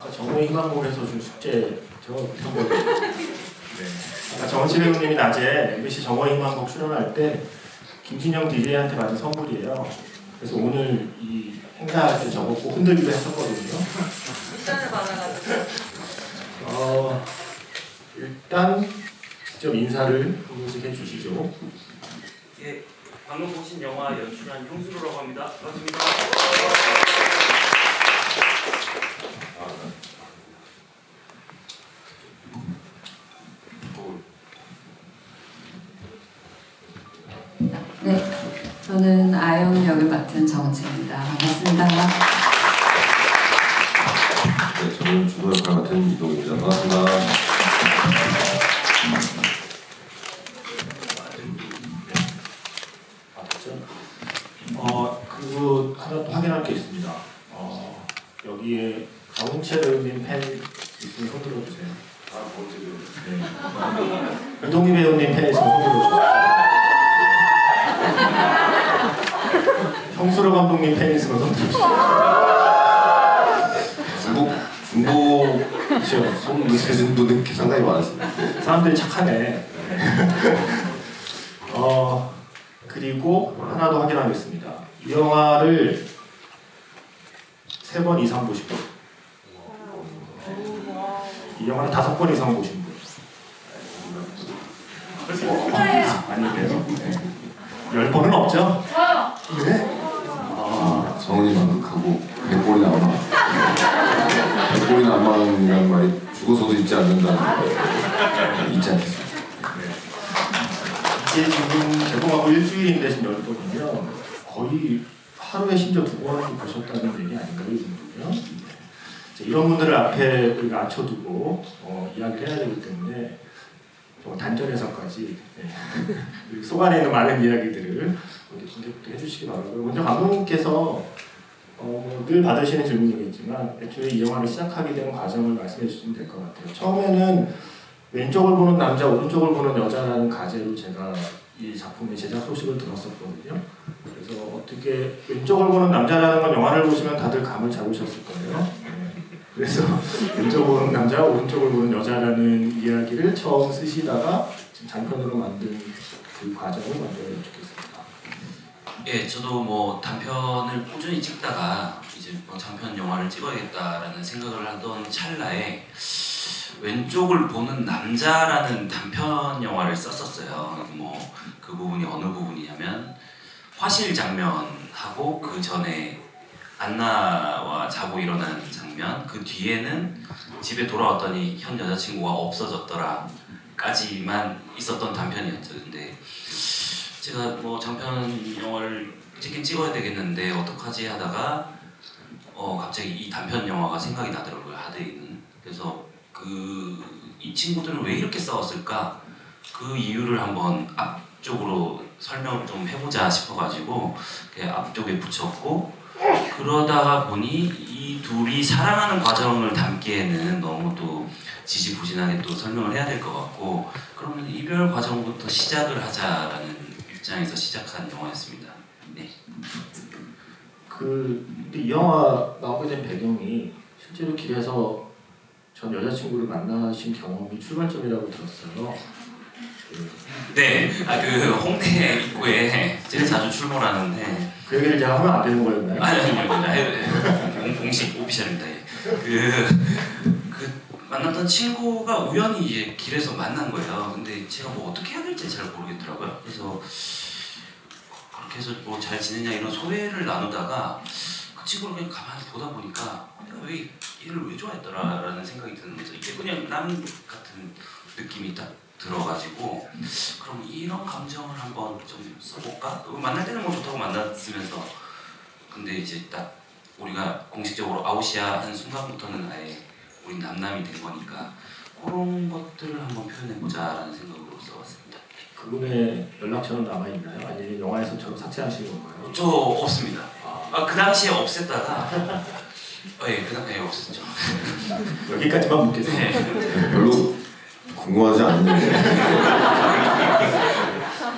정의 희망곡에서 준 숙제 저거 못한 거예요. 네. 아까 정은치 배우님이 낮에 MBC 정의 희망곡 출연할 때 김진영 DJ한테 받은 선물이에요. 그래서 오늘 이 행사할 때 저거 꼭 흔들기도 했었거든요. 일단을 받아가지고. 일단 직접 인사를 한 분씩 해주시죠. 예, 방금 보신 영화 연출한 형수로라고 합니다. 반갑습니다. 네, 저는 아영 역을 맡은 정은채입니다. 반갑습니다. 네, 저는 준호 역할 맡은 이동입니다. 반갑습니다. 그리고 하나 또 확인할 게 있습니다. 여기에 정은채 배우님 팬 있으면 손 들어주세요. 네. 은동기 배우님 팬 있으면 손 들어주세요. 형수로 감독님 팬 있으면 손 들어주세요. 중복 손 드시는 분들 상당히 많으십니다. 사람들이 착하네. 그리고 하나 더 확인하겠습니다. 이 영화를 3번 이상 보신 분. 이 영화를 5번 이상 보신 분. 아니네요. 네. 10번은 없죠? 네? 정은이 만극하고 100번이나 안 만. 100번이나 안 만이라는 말이 죽어서도 잊지 않는다는 말 잊지 않겠습니다. 이게 지금 개봉하고 일주일인데 지금 10번이면 거의 하루에 심지어 2번 보셨다는 얘기 아닌가요? 이 정도면? 이런 분들을 앞에 우리가 앉혀두고 이야기를 해야 되기 때문에 단전에서까지 속 안에 있는 많은 이야기들을 분석부터 해주시기 바라고요. 먼저 감독님께서 늘 받으시는 질문이겠지만 애초에 이 영화를 시작하게 된 과정을 말씀해 주시면 될 것 같아요. 처음에는 왼쪽을 보는 남자, 오른쪽을 보는 여자라는 가제로 제가 이 작품의 제작 소식을 들었었거든요. 그래서 어떻게 왼쪽을 보는 남자라는 건 영화를 보시면 다들 감을 잡으셨을 거예요. 그래서 왼쪽을 보는 남자, 오른쪽을 보는 여자라는 이야기를 처음 쓰시다가 지금 단편으로 만든 그 과정을 먼저 여쭙겠습니다. 예, 저도 뭐 단편을 꾸준히 찍다가 이제 뭐 장편 영화를 찍어야겠다라는 생각을 하던 찰나에 왼쪽을 보는 남자라는 단편 영화를 썼었어요. 뭐 그 부분이 어느 부분이냐면 화실 장면하고 그 전에 안나와 자고 일어나는 장면, 그 뒤에는 집에 돌아왔더니 현 여자친구가 없어졌더라까지만 있었던 단편이었죠. 근데 제가 뭐 장편 영화를 찍긴 찍어야 되겠는데 어떡하지 하다가 갑자기 이 단편 영화가 생각이 나더라고요. 하드에는. 그래서 이 친구들은 왜 이렇게 싸웠을까? 그 이유를 한번 앞쪽으로 설명을 좀 해보자 싶어가지고 앞쪽에 붙였고, 그러다가 보니 이 둘이 사랑하는 과정을 담기에는 너무 또 지지부진하게 또 설명을 해야 될 것 같고, 그러면 이별 과정부터 시작을 하자라는 입장에서 시작한 영화였습니다. 네. 이 영화 나오게 된 배경이 실제로 길에서 전 여자친구를 만나신 경험이 출발점이라고 들었어요. 네, 그 홍대 입구에 제가 자주 출몰하는데 그 얘기를 제가 하면 안 되는 거였나요? 아니요, 공식 오피셜입니다. 그 만났던 친구가 우연히 이제 길에서 만난 거예요. 근데 제가 뭐 어떻게 해야 될지 잘 모르겠더라고요. 그래서 그렇게 해서 뭐 잘 지내냐 이런 소회를 나누다가 그 친구를 그냥 가만히 보다 보니까 내가 왜 얘를 왜 좋아했더라라는 생각이 드는 거죠. 이게 그냥 남 같은 느낌이 딱 들어가지고 그럼 이런 감정을 한번 좀 써볼까? 만날 때는 뭐 좋다고 만났으면서, 근데 이제 딱 우리가 공식적으로 아웃이야 한 순간부터는 아예 우리 남남이 된 거니까 그런 것들을 한번 표현해보자라는 생각으로 써봤습니다. 그분의 연락처는 남아있나요? 아니면 영화에서처럼 삭제하신 건가요? 저 없습니다. 그 당시에 없앴다가 그 당시에 없앴죠. 여기까지만 묻겠습니다. 네. 별로 궁금하지 않는데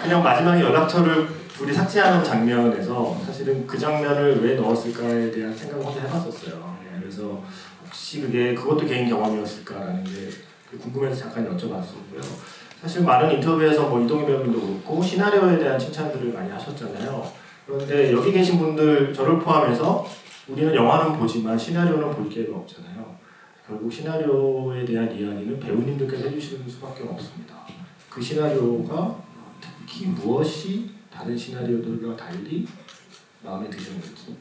그냥 마지막에 연락처를 둘이 삭제하는 장면에서 사실은 그 장면을 왜 넣었을까에 대한 생각을 혼자 해봤었어요. 그래서 혹시 그것도 개인 경험이었을까라는 게 궁금해서 잠깐 여쭤봤었고요. 사실 많은 인터뷰에서 뭐 이동희 배우님도 그렇고 시나리오에 대한 칭찬들을 많이 하셨잖아요. 그런데 여기 계신 분들 저를 포함해서 우리는 영화는 보지만 시나리오는 볼 기회가 없잖아요. 결국 시나리오에 대한 이야기는 배우님들께서 해주시는 수밖에 없습니다. 그 시나리오가 특히 무엇이 다른 시나리오들과 달리 마음에 드셨는지.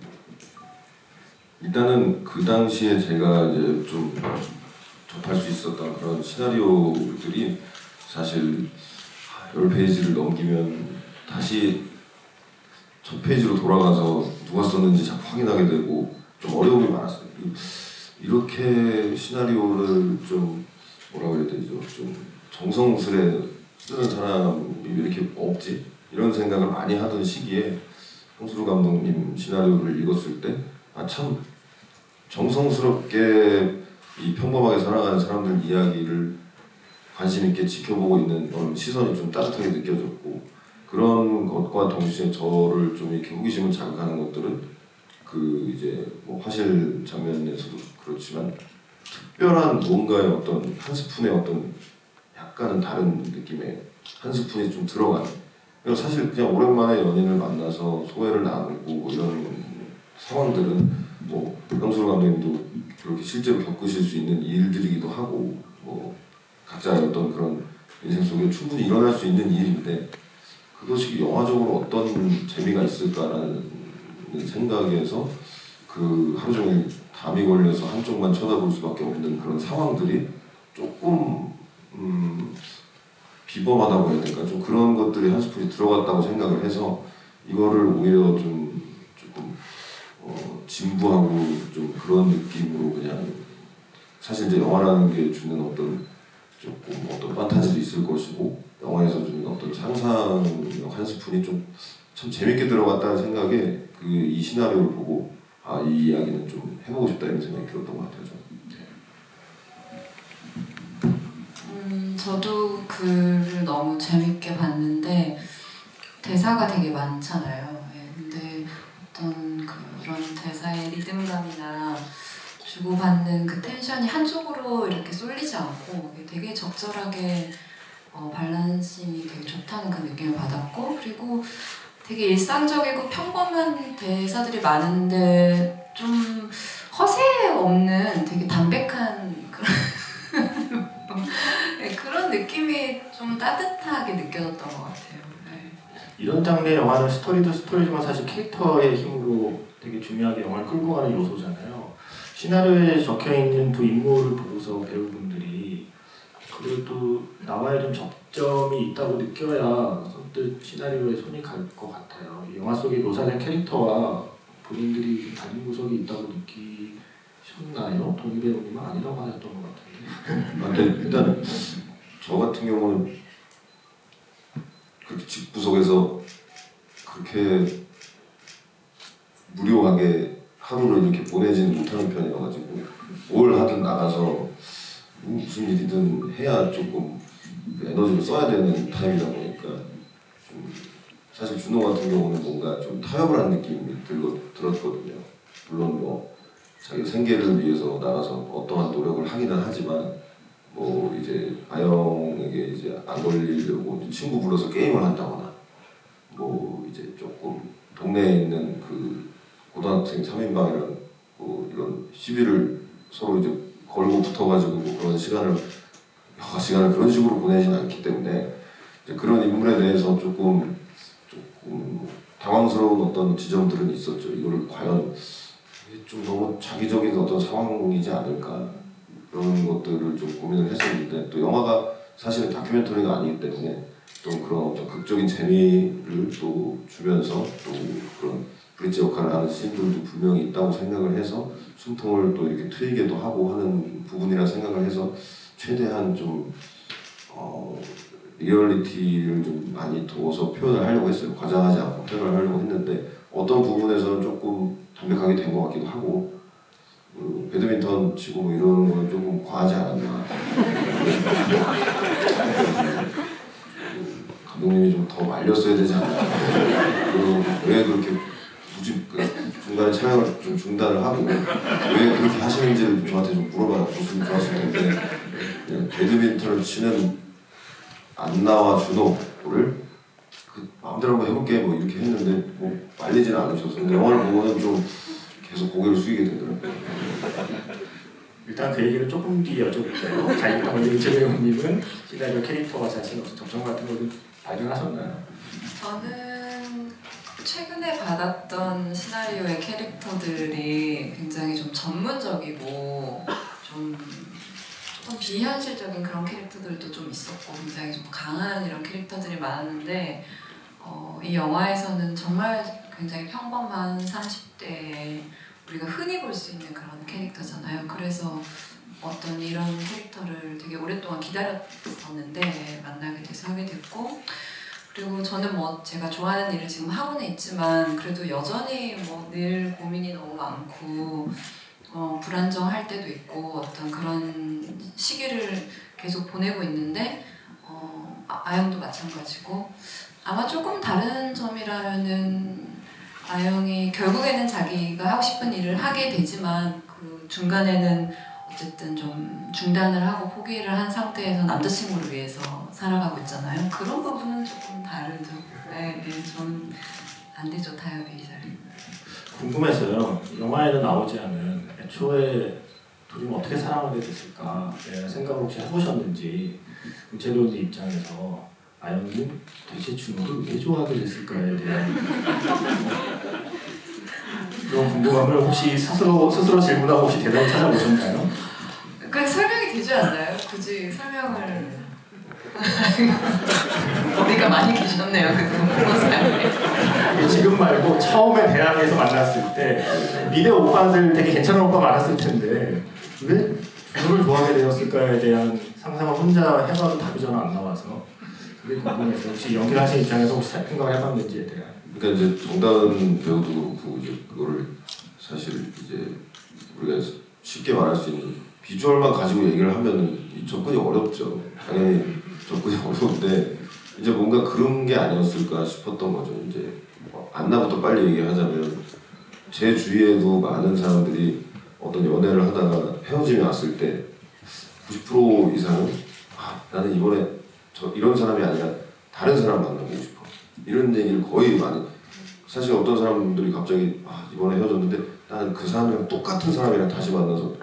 일단은 그 당시에 제가 이제 좀 접할 수 있었던 그런 시나리오들이 사실 10페이지를 넘기면 다시 첫 페이지로 돌아가서 누가 썼는지 자꾸 확인하게 되고 좀 어려움이 많았어요. 이렇게 시나리오를 좀 뭐라고 해야 되죠? 좀 정성스레 쓰는 사람이 왜 이렇게 없지? 이런 생각을 많이 하던 시기에 홍수루 감독님 시나리오를 읽었을 때 참 정성스럽게 이 평범하게 살아가는 사람들 이야기를 관심 있게 지켜보고 있는 그런 시선이 좀 따뜻하게 느껴졌고, 그런 것과 동시에 저를 좀 이렇게 호기심을 자극하는 것들은 그 이제 뭐 화실 장면에서도 그렇지만 특별한 뭔가의 어떤 한 스푼의 어떤 약간은 다른 느낌의 한 스푼이 좀 들어가는. 그래서 사실 그냥 오랜만에 연인을 만나서 소회를 나누고 뭐 이런 상황들은 뭐 형수로 감독님도 그렇게 실제로 겪으실 수 있는 일들이기도 하고 뭐 각자의 어떤 그런 인생 속에 충분히 일어날 수 있는 일인데, 그것이 영화적으로 어떤 재미가 있을까라는 생각에서 그 하루 종일 담이 걸려서 한쪽만 쳐다볼 수밖에 없는 그런 상황들이 조금 비범하다고 해야 될까? 좀 그런 것들이 한 스푼이 들어갔다고 생각을 해서 이거를 오히려 좀 조금 진부하고 좀 그런 느낌으로 그냥, 사실 이제 영화라는 게 주는 어떤 조금 어떤 판타지도 있을 것이고 영화에서 주는 어떤 상상력 한 스푼이 좀 참 재밌게 들어갔다는 생각에 이 시나리오를 보고 이 이야기는 좀 해보고 싶다 이런 생각이 들었던 것 같아요. 저도 글을 너무 재밌게 봤는데 대사가 되게 많잖아요. 근데 어떤 그런 대사의 리듬감이나 주고받는 그 텐션이 한쪽으로 이렇게 쏠리지 않고 되게 적절하게 밸런싱이 되게 좋다는 그 느낌을 받았고, 그리고 되게 일상적이고 평범한 대사들이 많은데 좀 허세 없는 되게 담백한 그런 느낌이 좀 따뜻하게 느껴졌던 것 같아요. 네. 이런 장르의 영화는 스토리도 스토리지만 사실 캐릭터의 힘으로 되게 중요하게 영화를 끌고 가는 요소잖아요. 시나리오에 적혀있는 두 인물을 보고서 배우분들이 그래도 나와의 좀 접점이 있다고 느껴야 선뜻 시나리오에 손이 갈 것 같아요. 이 영화 속에 묘사된 캐릭터와 본인들이 좀 다른 구석이 있다고 느끼셨나요? 동희 배우님은 아니라고 하셨던 것 같은데. 근데 일단 저 같은 경우는 그렇게 집구석에서 그렇게 무료하게 하루를 이렇게 보내지는 못하는 편이어가지고 뭘 하든 나가서 무슨 일이든 해야 조금 에너지를 써야 되는 타입이다 보니까 좀 사실 준호 같은 경우는 뭔가 좀 타협을 한 느낌이 들었거든요. 물론 뭐 자기 생계를 위해서 나가서 어떠한 노력을 하기는 하지만 뭐 이제 아영에게 이제 안 걸리려고 친구 불러서 게임을 한다거나 뭐 이제 조금 동네에 있는 그 고등학생 3인방이랑 뭐 이런 시비를 서로 이제 걸고 붙어가지고 뭐 그런 시간을 그런 식으로 보내진 않기 때문에 이제 그런 인물에 대해서 조금 당황스러운 어떤 지점들은 있었죠. 이거를 과연 좀 너무 자기적인 어떤 상황이지 않을까, 그런 것들을 좀 고민을 했었는데, 또 영화가 사실은 다큐멘터리가 아니기 때문에 또 그런 어떤 극적인 재미를 또 주면서 또 그런 브릿지 역할을 하는 씬들도 분명히 있다고 생각을 해서 숨통을 또 이렇게 트이게도 하고 하는 부분이라 생각을 해서 최대한 좀 리얼리티를 좀 많이 둬서 표현을 하려고 했어요. 과장하지 않고 표현을 하려고 했는데 어떤 부분에서는 조금 담백하게 된 것 같기도 하고, 배드민턴 치고 뭐 이러는 거는 조금 과하지 않았나. 감독님이 좀 더 말렸어야 되지 않나. 왜 그렇게 굳이 중간에 중간에 촬영을 좀 중단을 하고 왜 그렇게 하시는지를 저한테 좀 물어봐 줬으면 좋았을 텐데 그냥 배드민턴을 치는 안나와 준호를 그 마음대로 한번 해볼게 뭐 이렇게 했는데 뭐 말리지는 않으셔서 근데 영화를 보고는 좀 계속 고개를 숙이게 되더라고요. 일단 그 얘기를 조금 뒤에 여쭤볼게요. 자, 일단 먼저 이재 배우님은 시나리오 캐릭터와 자신 없이 접점 같은 거를 발견하셨나요? 저는 최근에 받았던 시나리오의 캐릭터들이 굉장히 좀 전문적이고 좀 조금 비현실적인 그런 캐릭터들도 좀 있었고 굉장히 좀 강한 이런 캐릭터들이 많았는데 이 영화에서는 정말 굉장히 평범한 30대 우리가 흔히 볼 수 있는 그런 캐릭터잖아요. 그래서 어떤 이런 캐릭터를 되게 오랫동안 기다렸었는데 만나게 돼서 하게 됐고 그리고 저는 뭐 제가 좋아하는 일을 지금 하고는 있지만 그래도 여전히 뭐 늘 고민이 너무 많고 불안정할 때도 있고 어떤 그런 시기를 계속 보내고 있는데 아영도 마찬가지고 아마 조금 다른 점이라면은 아영이 결국에는 자기가 하고 싶은 일을 하게 되지만 그 중간에는 어쨌든 좀 중단을 하고 포기를 한 상태에서 남자친구를 위해서 살아가고 있잖아요. 그런 부분은 조금 다르죠. 네, 저는 안 되죠, 타협이 잘. 궁금해서요. 영화에는 나오지 않은 애초에 둘이 어떻게 사랑하게 됐을까 생각을 혹시 해보셨는지 이재 배우님 입장에서 아영은 대체 준호를 왜 좋아하게 됐을까에 대한 그런 궁금함을 혹시 스스로 질문하고 혹시 대답을 찾아보셨나요? 그 설명이 되지 않나요? 굳이 설명을 머리가 많이 계셨네요. 그런 사람이. 지금 말고 처음에 대학에서 만났을 때 미대 오빠들 되게 괜찮은 오빠 많았을 텐데 왜 준호를 좋아하게 되었을까에 대한 상상을 혼자 해봐도 답이 저는 안 나와서 그게 궁금해서 혹시 연기를 하신 입장에서 혹시 생각을 해봤는지에 대한. 그러니까 이제 정다은 배우도 그렇고 이제 그거를 사실 이제 우리가 쉽게 말할 수 있는 비주얼만 가지고 얘기를 하면은 접근이 어렵죠. 당연히 접근이 어려운데 이제 뭔가 그런 게 아니었을까 싶었던 거죠. 이제 안나부터 빨리 얘기하자면 제 주위에도 많은 사람들이 어떤 연애를 하다가 헤어짐이 왔을 때 90% 이상은 나는 이번에 이런 사람이 아니라 다른 사람 만나보고 싶어 이런 얘기를 거의 많이 사실 어떤 사람들이 갑자기 이번에 헤어졌는데 나는 그 사람이랑 똑같은 사람이랑 다시 만나서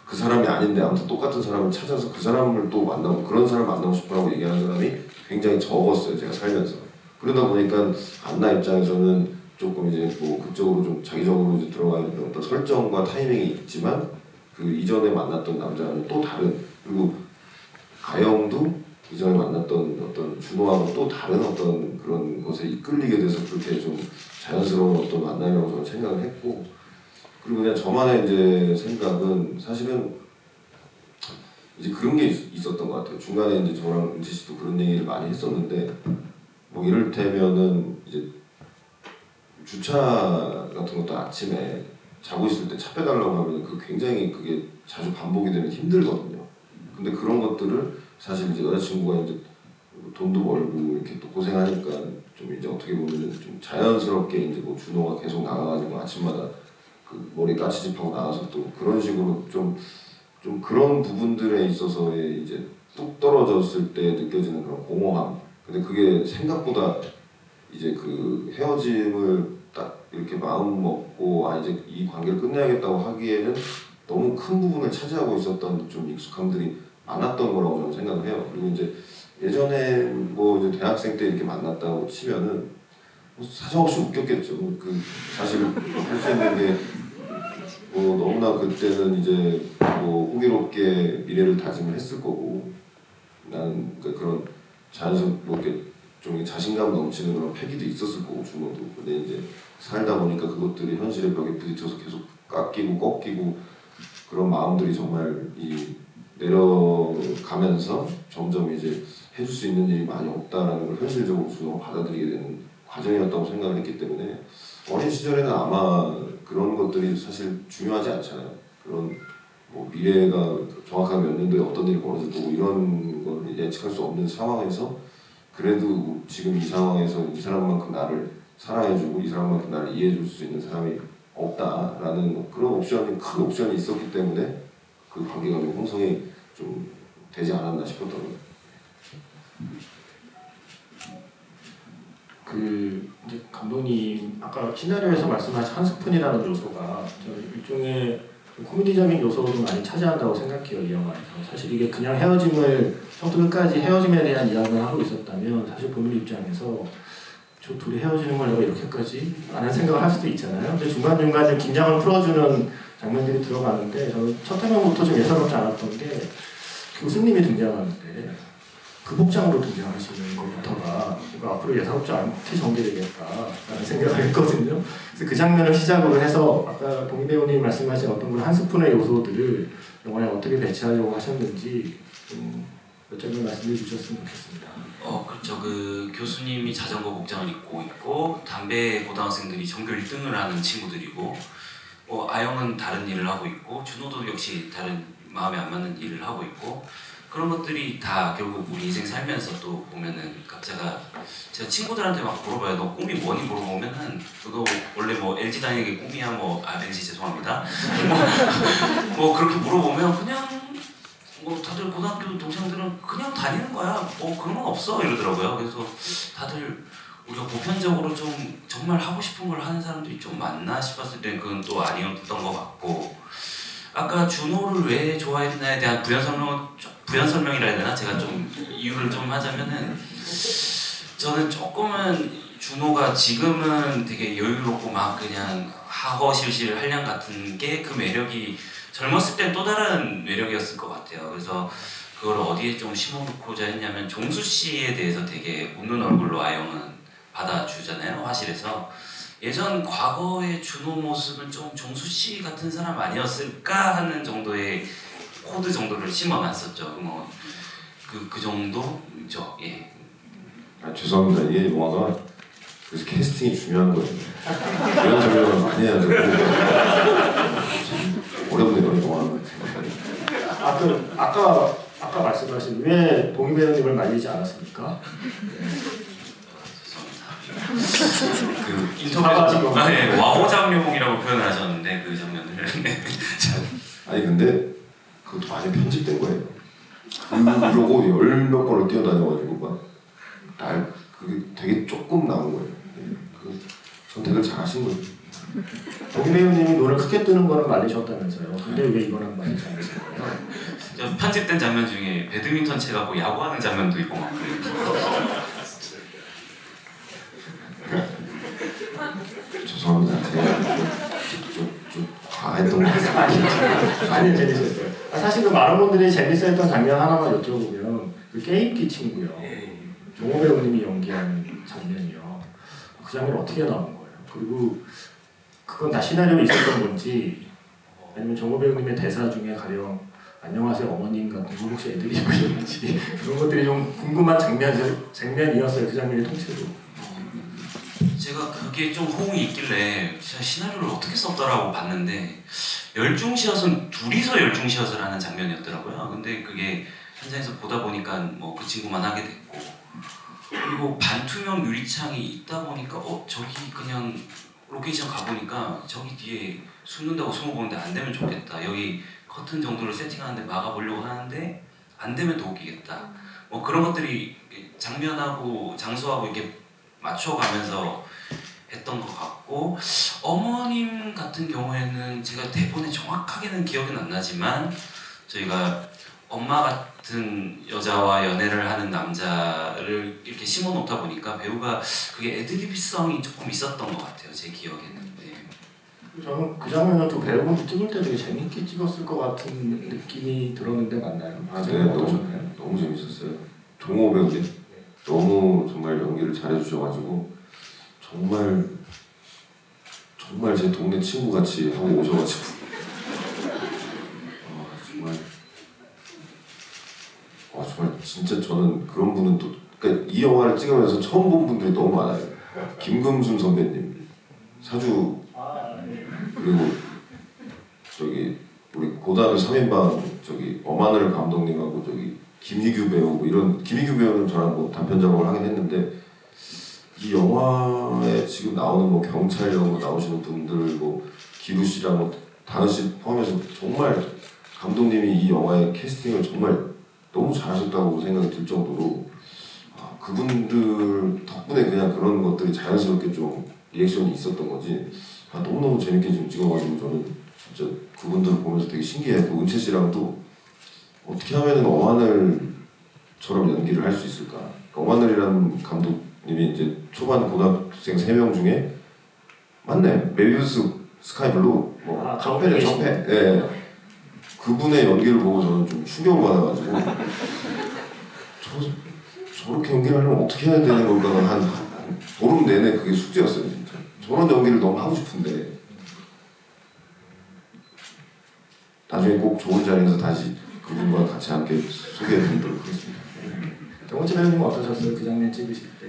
그 사람이 아닌데 아무튼 똑같은 사람을 찾아서 그 사람을 또 만나고 그런 사람을 만나고 싶어라고 얘기하는 사람이 굉장히 적었어요. 제가 살면서. 그러다 보니까 안나 입장에서는 조금 이제 뭐 그쪽으로 좀 자기적으로 이제 들어가는 어떤 설정과 타이밍이 있지만 그 이전에 만났던 남자는 또 다른 그리고 가영도 이전에 만났던 어떤 준호하고 또 다른 어떤 그런 것에 이끌리게 돼서 그렇게 좀 자연스러운 어떤 만남이라고 저는 생각을 했고 그리고 그냥 저만의 이제 생각은 사실은 이제 그런 게 있었던 것 같아요. 중간에 이제 저랑 은지 씨도 그런 얘기를 많이 했었는데 뭐 이를테면은 이제 주차 같은 것도 아침에 자고 있을 때 차 빼달라고 하면 그 굉장히 그게 자주 반복이 되면 힘들거든요. 근데 그런 것들을 사실 이제 여자친구가 이제 돈도 벌고 이렇게 또 고생하니까 좀 이제 어떻게 보면 좀 자연스럽게 이제 뭐 준호가 계속 나가가지고 아침마다 그 머리 까치집하고 나가서 또 그런 식으로 좀 그런 부분들에 있어서의 이제 뚝 떨어졌을 때 느껴지는 그런 공허함. 근데 그게 생각보다 이제 그 헤어짐을 딱 이렇게 마음 먹고 이제 이 관계를 끝내야겠다고 하기에는 너무 큰 부분을 차지하고 있었던 좀 익숙함들이 많았던 거라고 저는 생각을 해요. 그리고 이제 예전에 뭐 이제 대학생 때 이렇게 만났다고 치면은 뭐 사정없이 웃겼겠죠. 그 사실 할 수 있는 게 뭐 너무나 그때는 이제 뭐 호기롭게 미래를 다짐을 했을 거고 나는 그런 자연스럽게 좀 자신감 넘치는 그런 패기도 있었을 거고 준호도. 근데 이제 살다 보니까 그것들이 현실의 벽에 부딪혀서 계속 깎이고 꺾이고 그런 마음들이 정말 내려가면서 점점 이제 해줄 수 있는 일이 많이 없다라는 걸 현실적으로 준호가 받아들이게 되는 과정이었다고 생각을 했기 때문에 어린 시절에는 아마 그런 것들이 사실 중요하지 않잖아요. 그런 뭐 미래가 정확하게 몇 년도에 어떤 일이 벌어질 거고 이런 걸 예측할 수 없는 상황에서 그래도 지금 이 상황에서 이 사람만큼 나를 사랑해주고 이 사람만큼 나를 이해해줄 수 있는 사람이 없다라는 뭐 그런 옵션이 큰 옵션이 있었기 때문에 그 관계가 좀 형성이 좀 되지 않았나 싶었더라고요. 그 이제 감독님 아까 시나리오에서 말씀하신 한 스푼이라는 요소가 저 일종의 좀 코미디적인 요소도 많이 차지한다고 생각해요 이 영화에서. 사실 이게 그냥 헤어짐을 처음부터 끝까지 헤어짐에 대한 이야기를 하고 있었다면 사실 본인 입장에서 저 둘이 헤어지는 걸 내가 이렇게까지? 라는 생각을 할 수도 있잖아요. 근데 중간중간에 긴장을 풀어주는 장면들이 들어가는데 저는 첫 화면부터 좀 예사롭지 않았던 게 교수님이 등장하는데 그 복장으로 등장하시는 것부터가 이거 앞으로 예사롭지 않게 전개되겠다라는 생각을 했거든요. 그래서 그 장면을 시작으로 해서 아까 동희 배우님 말씀하신 어떤 그런 한 스푼의 요소들을 영화에 어떻게 배치하려고 하셨는지 몇 점을 말씀해 주셨으면 좋겠습니다. 그렇죠. 그 교수님이 자전거 복장을 입고 있고 담배 고등학생들이 전교 1등을 하는 친구들이고 아영은 다른 일을 하고 있고 준호도 역시 다른 마음에 안 맞는 일을 하고 있고 그런 것들이 다 결국 우리 인생 살면서 또 보면은 각자가 제가 친구들한테 막 물어봐요. 너 꿈이 뭐니 물어보면은 너 원래 뭐 LG 다니는 게 꿈이야 LG 죄송합니다. 뭐 그렇게 물어보면 그냥 다들 고등학교 동생들은 그냥 다니는 거야. 그런 건 없어 이러더라고요. 그래서 다들 우리가 보편적으로 좀 정말 하고 싶은 걸 하는 사람들이 좀 많나 싶었을 때 그건 또 아니었던 것 같고 아까 준호를 왜 좋아했나에 대한 부연 설명이라 해야 되나? 제가 좀 이유를 좀 하자면은 저는 조금은 준호가 지금은 되게 여유롭고 막 그냥 하허실실 한량 같은 게 그 매력이 젊었을 땐 또 다른 매력이었을 것 같아요. 그래서 그걸 어디에 좀 심어놓고자 했냐면 종수 씨에 대해서 되게 웃는 얼굴로 아영은 받아주잖아요, 화실에서. 예전 과거의 준호 모습은 좀 종수 씨 같은 사람 아니었을까 하는 정도의 코드 정도를 심어놨었죠. 그 정도죠. 예. 죄송합니다. 이게 영화가 그래서 캐스팅이 중요한 거예요. 이런 장면을 많이 해야 되고 어렵네요 영화는. 아까 말씀하신 왜 동희 배우님을 말리지 않았습니까? 그 인터뷰에서 와호장룡이라고 표현하셨는데 그 장면을 아니 근데 그것도 많이 편집된 거예요. 그러고 열 몇 번을 뛰어다녀가지고 그게 되게 조금 나온 거예요. 그 선택을 잘 하신 거예요. 동희 배우님이 눈을 크게 뜨는 거는 말리셨다면서요. 근데 왜 이거는 말리지 않으신 거예요? 편집된 장면 중에 배드민턴 채 갖고 야구하는 장면도 있고 막 그래요. 죄송합니다. 제가 좀 과했던 것 같습니다. 아니 재밌었어요. 사실 그 많은 분들이 재밌어했던 장면 하나만 여쭤보면 그 게임기 친구요. 종호 배우님이 연기한 장면이요. 그 장면 어떻게 나온 거예요? 그리고 그건 다 시나리오에 있었던 건지 아니면 종호 배우님의 대사 중에 가령 안녕하세요 어머님 같은 거 혹시 애드립이었는지 그런 것들이 좀 궁금한 장면이었어요. 그 장면이 통째로. 제가 그게 좀 호응이 있길래 제가 시나리오를 어떻게 썼더라고 봤는데 둘이서 열중시어서 하는 장면이었더라고요. 근데 그게 현장에서 보다 보니까 그 친구만 하게 됐고 그리고 반투명 유리창이 있다 보니까 저기 그냥 로케이션 가보니까 저기 뒤에 숨는다고 숨어보는데 안 되면 좋겠다. 여기 커튼 정도를 세팅하는데 막아보려고 하는데 안 되면 더 웃기겠다. 그런 것들이 장면하고 장소하고 이렇게 맞춰가면서 했던 것 같고 어머님 같은 경우에는 제가 대본에 정확하게는 기억은 안 나지만 저희가 엄마 같은 여자와 연애를 하는 남자를 이렇게 심어놓다 보니까 배우가 그게 애드리브성이 조금 있었던 것 같아요. 제 기억에는. 네. 저는 그 장면을 두 배우분이 찍을 때 되게 재밌게 찍었을 것 같은 느낌이 들었는데 맞나요? 네, 너무 재밌었어요. 종호 배우님 너무 정말 연기를 잘해주셔가지고 정말 제 동네 친구 같이 하고 오셔가지고 정말 진짜 저는 그런 분은 또 그러니까 이 영화를 찍으면서 처음 본 분들이 너무 많아요. 김금순 선배님, 사주 그리고 저기 우리 고등학교 3인방 저기 엄하늘 감독님하고 저기 김희규 배우 이런 김희규 배우는 저랑 단편 작업을 하긴 했는데 이 영화에 지금 나오는 경찰 연구 나오시는 분들 기루 씨랑 뭐 다은 씨 포함해서 정말 감독님이 이 영화의 캐스팅을 정말 너무 잘하셨다고 생각이 들 정도로 그분들 덕분에 그냥 그런 것들이 자연스럽게 좀 리액션이 있었던 거지. 너무너무 재밌게 지금 찍어가지고 저는 진짜 그분들을 보면서 되게 신기했고, 은채 씨랑도 어떻게 하면은 엄하늘처럼 연기를 할 수 있을까. 엄하늘이라는 감독님이 이제 초반 고등학생 3명 중에 맞네, 메비우스 스카이블루 뭐 정패. 예. 그분의 연기를 보고 저는 좀 충격을 받아가지고 저렇게 연기를 하려면 어떻게 해야 되는 걸까 한 보름 내내 그게 숙제였어요 진짜. 저런 연기를 너무 하고 싶은데 나중에 꼭 좋은 자리에서 다시 그분과 같이 함께 소개해드리도록 하겠습니다. 정은채 배우님은 어떠셨어요? 그 장면 찍으실 때?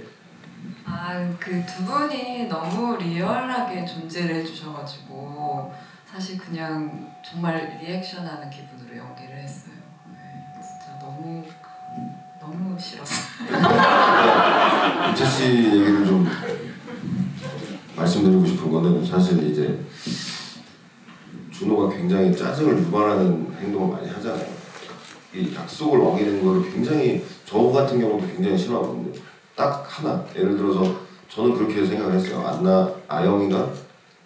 그 두 분이 너무 리얼하게 존재를 해주셔가지고 사실 그냥 정말 리액션하는 기분으로 연기를 했어요. 네, 진짜 너무 싫었어요. 은채 씨 얘기를 좀 말씀드리고 싶은 거는 사실 이제 준호가 굉장히 짜증을 유발하는 행동을 많이 하잖아요. 이 약속을 어기는 거를 굉장히 저 같은 경우도 굉장히 싫어하거든요. 딱 하나, 예를 들어서 저는 그렇게 생각을 했어요. 아영이가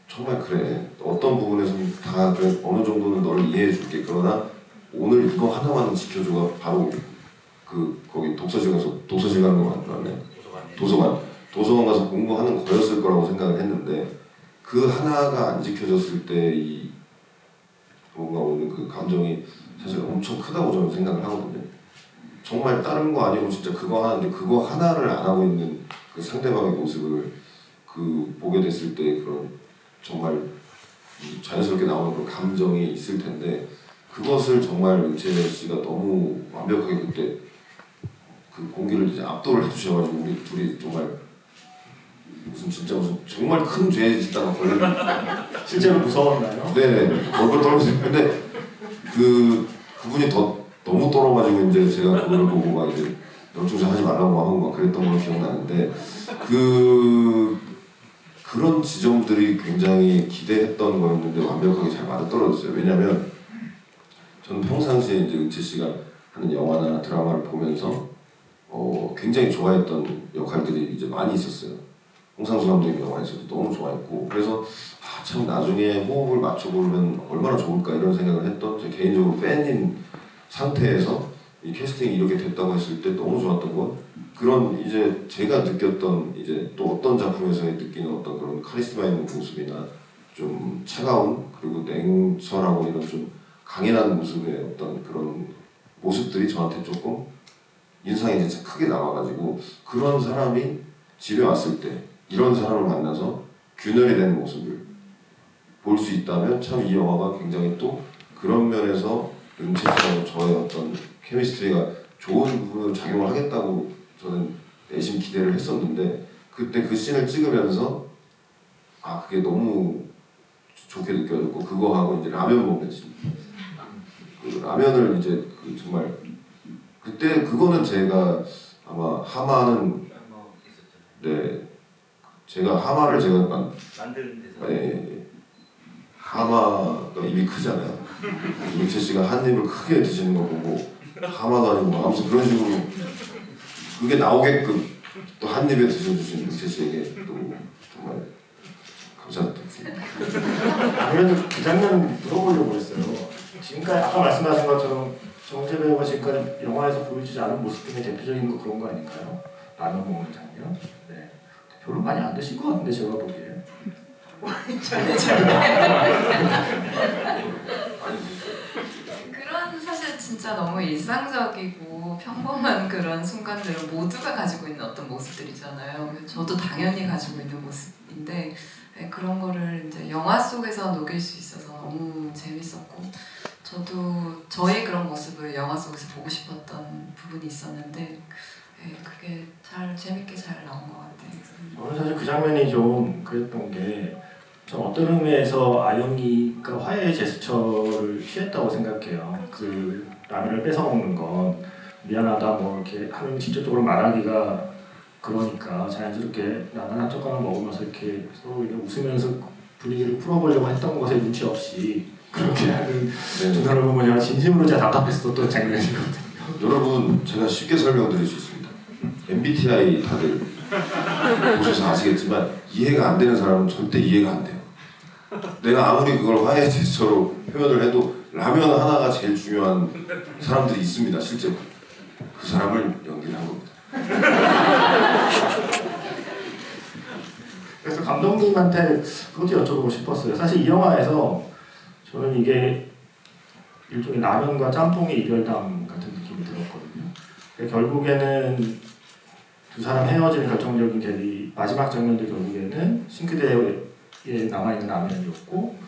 정말 그래, 어떤 부분에서는 다 그래, 어느 정도는 너를 이해해 줄게. 그러나 오늘 이거 하나만은 지켜줘가 바로 거기 도서실 가는 거 맞네. 도서관 가서 공부하는 거였을 거라고 생각을 했는데 그 하나가 안 지켜졌을 때 이 뭔가 오는 그 감정이 사실 엄청 크다고 저는 생각을 하거든요. 정말 다른 거 아니고 진짜 그거 하는데 그거 하나를 안 하고 있는 그 상대방의 모습을 보게 됐을 때 그런 정말 자연스럽게 나오는 그런 감정이 있을 텐데 그것을 정말 은채 씨가 너무 완벽하게 그때 그 공기를 이제 압도를 해주셔가지고 우리 둘이 정말 무슨 정말 큰 죄에 짓다가 걸린 실제로 무서웠나요? 네네 얼굴 떨어졌어요. 근데 그분이 너무 떨어가지고 이제 제가 그걸 보고 막 이제 연출자 하지 말라고 하고 막 그랬던 걸로 기억나는데 그런 지점들이 굉장히 기대했던 거였는데 완벽하게 잘 맞아떨어졌어요. 왜냐면 저는 평상시에 이제 은채 씨가 하는 영화나 드라마를 보면서 굉장히 좋아했던 역할들이 이제 많이 있었어요. 홍상수 감독님 영화에서도 너무 좋아했고 그래서 참 나중에 호흡을 맞춰보면 얼마나 좋을까 이런 생각을 했던 제 개인적으로 팬인 상태에서 이 캐스팅이 이렇게 됐다고 했을 때 너무 좋았던 건 그런 이제 제가 느꼈던 이제 또 어떤 작품에서 느끼는 어떤 그런 카리스마 있는 모습이나 좀 차가운 그리고 냉철하고 이런 좀 강인한 모습의 어떤 그런 모습들이 저한테 조금 인상이 진짜 크게 남아가지고 그런 사람이 집에 왔을 때 이런 사람을 만나서 균열이 되는 모습을 볼 수 있다면 참 이 영화가 굉장히 또 그런 면에서 은채 씨하고 저의 어떤 케미스트리가 좋은 부분으로 작용을 하겠다고 저는 내심 기대를 했었는데 그때 그 씬을 찍으면서 그게 너무 좋게 느껴졌고 그거하고 이제 라면 먹는 씬 그 라면을 이제 정말 그때 그거는 제가 아마 하마는 네 제가 하마를 만드는 데서 하마가 입이 크잖아요. 은채 씨가 한 입을 크게 드시는 거 보고 하마도 아니고 아무튼 그런 식으로 그게 나오게끔 또 한 입에 드셔주신 은채 씨에게 또 정말 감사드립니다. 그래도 그 장면 물어보려고 했어요. 지금까지 아까 말씀하신 것처럼 정재 배우가 지금까지 영화에서 보여주지 않은 모습 중에 대표적인 거 그런 거 아닐까요? 라면 먹는 장면? 네. 별로 많이 안 드실 것 같은데 제가 보기에. 그런 사실 진짜 너무 일상적이고 평범한 그런 순간들을 모두가 가지고 있는 어떤 모습들이잖아요. 저도 당연히 가지고 있는 모습인데 그런 거를 이제 영화 속에서 녹일 수 있어서 너무 재밌었고 저도 저의 그런 모습을 영화 속에서 보고 싶었던 부분이 있었는데 그게 잘 재밌게 잘 나온 것 같아요. 저는 사실 그 장면이 좀 그랬던 게 좀 어떤 의미에서 아영이가 화해의 제스처를 취했다고 생각해요. 그 라면을 뺏어 먹는 건 미안하다 뭐 이렇게 하면 직접적으로 말하기가 그러니까 자연스럽게 라면 한 젓가락 먹으면서 이렇게 서로 이렇게 웃으면서 분위기를 풀어보려고 했던 것에 눈치 없이 그렇게 하는 네. 준호를 보면 제가 진심으로 제가 답답했었던 장면이거든요. 여러분 제가 쉽게 설명드릴 수 있습니다. MBTI 다들 보셔서 아시겠지만 이해가 안 되는 사람은 절대 이해가 안 돼요. 내가 아무리 그걸 화해 제스처로 표현을 해도 라면 하나가 제일 중요한 사람들이 있습니다. 실제로 그 사람을 연기를 한 겁니다. 그래서 감독님한테 그것도 여쭤보고 싶었어요. 사실 이 영화에서 저는 이게 일종의 라면과 짬뽕의 이별담 같은 느낌이 들었거든요. 결국에는 두 사람 헤어지는 결정적인 계기, 마지막 장면도 결국에는 싱크대에 남아있는 라면이었고,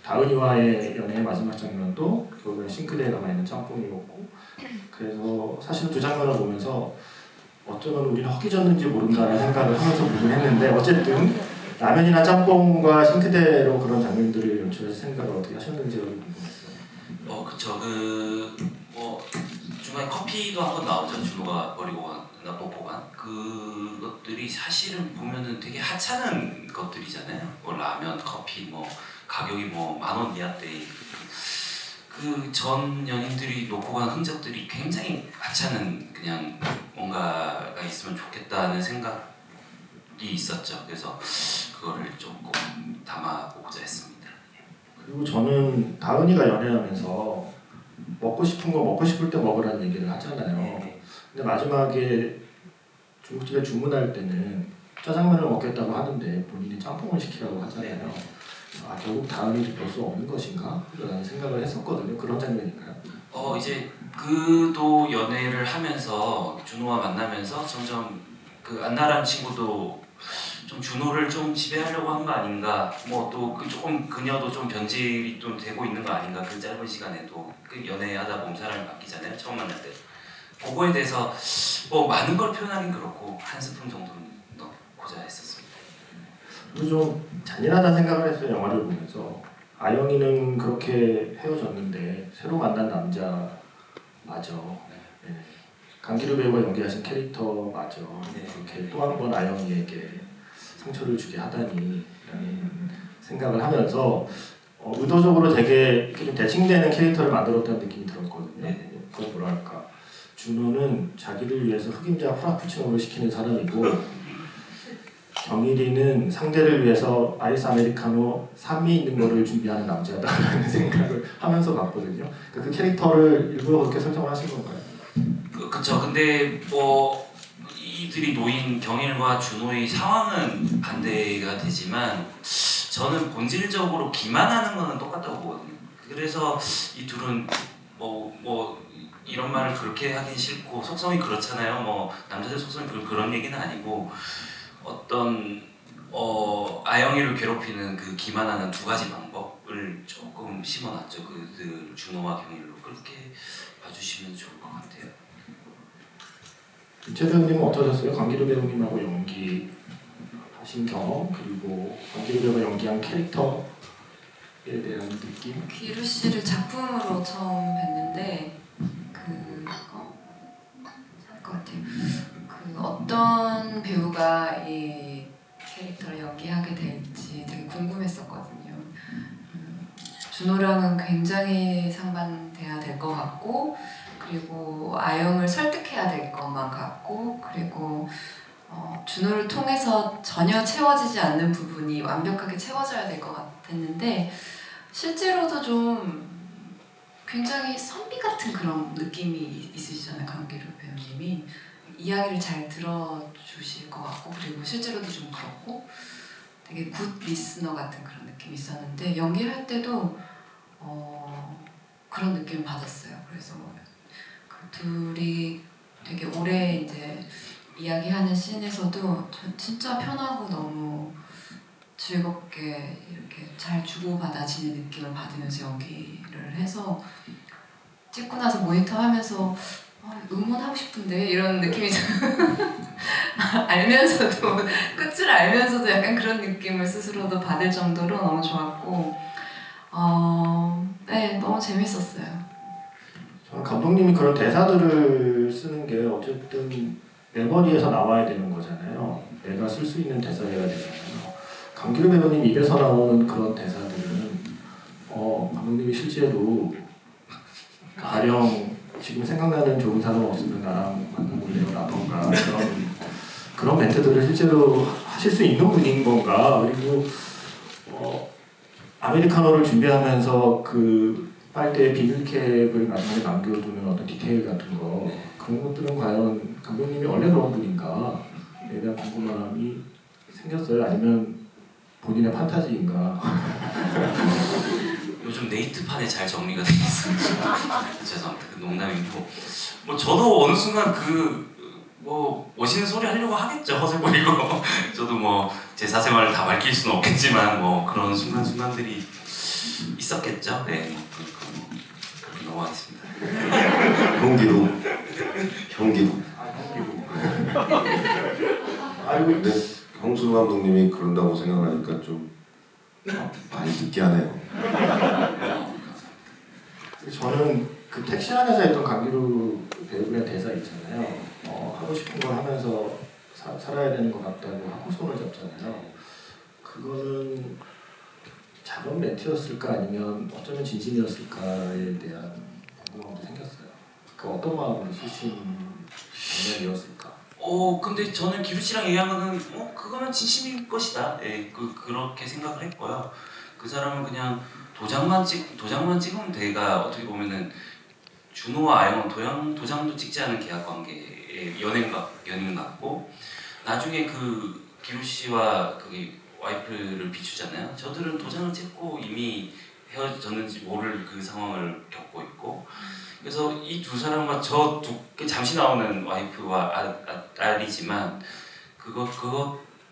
다은이와의 연애의 마지막 장면도 결국엔 싱크대에 남아있는 짬뽕이었고, 그래서 사실 두 장면을 보면서 어쩌면 우리는 허기졌는지 모른다는 생각을 하면서 보긴 했는데, 어쨌든 라면이나 짬뽕과 싱크대로 그런 장면들을 연출해서 생각을 어떻게 하셨는지가 궁금했어요. 그쵸. 뭐 중간에 커피도 한번 나오죠. 준호가 버리고 놓고 간 그것들이 사실은 보면은 되게 하찮은 것들이잖아요. 뭐 라면, 커피, 뭐 가격이 뭐 10,000원 이하대. 그 전 연인들이 놓고 간 흔적들이 굉장히 하찮은 그냥 뭔가가 있으면 좋겠다는 생각이 있었죠. 그래서 그거를 조금 담아보고자 했습니다. 그리고 저는 다은이가 연애하면서 먹고 싶은 거 먹고 싶을 때 먹으라는 얘기를 하잖아요. 근데 마지막에 중국집에 주문할 때는 짜장면을 먹겠다고 하는데 본인이 짬뽕을 시키라고 하잖아요. 결국 다은이도 별 수 없는 것인가? 라는 생각을 했었거든요. 그런 장면인가요? 이제 그도 연애를 하면서 준호와 만나면서 점점 그 안나라는 친구도 좀 준호를 좀 지배하려고 한 거 아닌가, 뭐 또 그 조금 그녀도 좀 변질이 좀 되고 있는 거 아닌가. 그 짧은 시간에도 그 연애하다 보면 사람이 바뀌잖아요. 처음 만날 때 그거에 대해서 뭐 많은 걸 표현하긴 그렇고 한 스푼 정도는 넣고자 했었습니다. 그리고 좀 잔인하다는 생각을 했어요. 영화를 보면서 아영이는 그렇게 헤어졌는데 새로 만난 남자 맞아. 네. 강기루 배우가 연기하신 캐릭터 맞아. 그렇게 또 한 번 아영이에게 상처를 주게 하다니 라는 생각을 하면서 의도적으로 되게 이렇게 좀 대칭되는 캐릭터를 만들었다는 느낌이 들었거든요. 그건 뭐랄까, 준호는 자기를 위해서 흑임자 프라푸치노를 시키는 사람이고 경일이는 상대를 위해서 아이스 아메리카노 3이 있는 거를 준비하는 남자다라는 생각을 하면서 봤거든요. 그 캐릭터를 일부러 그렇게 설정을 하신 건가요? 그쵸. 근데 뭐 이들이 놓인 경일과 준호의 상황은 반대가 되지만 저는 본질적으로 기만하는 거는 똑같다고 보거든요. 그래서 이 둘은 뭐 이런 말을 그렇게 하긴 싫고 속성이 그렇잖아요. 뭐 남자들 속성이 그런 얘기는 아니고 어떤 아영이를 괴롭히는 그 기만하는 두 가지 방법을 조금 심어놨죠. 그 준호와 경일로 그렇게 봐주시면 좋을 것 같아요. 이채 배우님은 어떠셨어요? 강기루 배우님하고 연기하신 경험, 그리고 강기루 배우가 연기한 캐릭터에 대한 느낌? 귀루 씨를 작품으로 처음 뵀는데 할 것 같아요. 어떤 배우가 이 캐릭터를 연기하게 될지 되게 궁금했었거든요. 준호랑은 굉장히 상반돼야 될 것 같고, 그리고 아영을 설득해야 될 것만 같고, 그리고 준호를 통해서 전혀 채워지지 않는 부분이 완벽하게 채워져야 될 것 같았는데 실제로도 좀 굉장히 선비 같은 그런 느낌이 있으시잖아요. 강기루 배우님이 이야기를 잘 들어주실 것 같고, 그리고 실제로도 좀 그렇고 되게 굿 리스너 같은 그런 느낌이 있었는데 연기할 때도 그런 느낌을 받았어요. 그래서 그 둘이 되게 오래 이제 이야기하는 씬에서도 진짜 편하고 너무 즐겁게 이렇게 잘 주고받아지는 느낌을 받으면서 연기를 해서 찍고 나서 모니터 하면서 응원하고 싶은데 이런 느낌이 알면서도 끝을 알면서도 약간 그런 느낌을 스스로도 받을 정도로 너무 좋았고 네, 너무 재밌었어요. 저는 감독님이 그런 대사들을 쓰는 게 어쨌든 내 머리에서 나와야 되는 거잖아요. 내가 쓸 수 있는 대사여야 되잖아요. 강기루 배우님 입에서 나오는 그런 대사들은 감독님이 실제로 가령 지금 생각나는 좋은 사람 없으면 나랑 만나볼래요라던가 그런 멘트들을 실제로 하실 수 있는 분인 건가. 그리고 아메리카노를 준비하면서 그 빨대에 비닐캡을 마지막에 남겨두는 어떤 디테일 같은 거, 그런 것들은 과연 감독님이 원래 그런 분인가에 대한 궁금함이 생겼어요? 아니면 본인의 판타지인가? 요즘 네이트판에 잘 정리가 돼 있어요. 죄송합니다. 그 농담이고 뭐 저도 어느 순간 뭐 멋있는 소리 하려고 하겠죠. 허세 보이고 저도 뭐 제 사생활을 다 밝힐 수는 없겠지만 뭐 그런 순간순간들이 있었겠죠. 네, 그렇게 넘어가겠습니다. 형기로. 아이고, 근데 형수 감독님이 그런다고 생각하니까 좀 많이 느끼하네요. 저는 그 택시 안에서 했던 강기루 배우의 대사 있잖아요. 하고 싶은 걸 하면서 살아야 되는 것 같다고 하고 손을 잡잖아요. 그거는 작은 멘트였을까 아니면 어쩌면 진심이었을까에 대한 궁금함도 생겼어요. 그 어떤 마음으로 쓰신 장면이었을까? 근데 저는 기루 씨랑 얘기한 거는 그거는 진심일 것이다. 예, 그렇게 생각을 했고요. 그 사람은 그냥 도장만 찍으면 돼가 어떻게 보면은 준호와 아영은 도장도 찍지 않은 계약 관계의 연인 같고 나중에 그 기루 씨와 그 와이프를 비추잖아요. 저들은 도장을 찍고 이미 헤어졌는지 모를 그 상황을 겪고 있고 그래서 이 두 사람과 잠시 나오는 와이프와 딸이지만 그것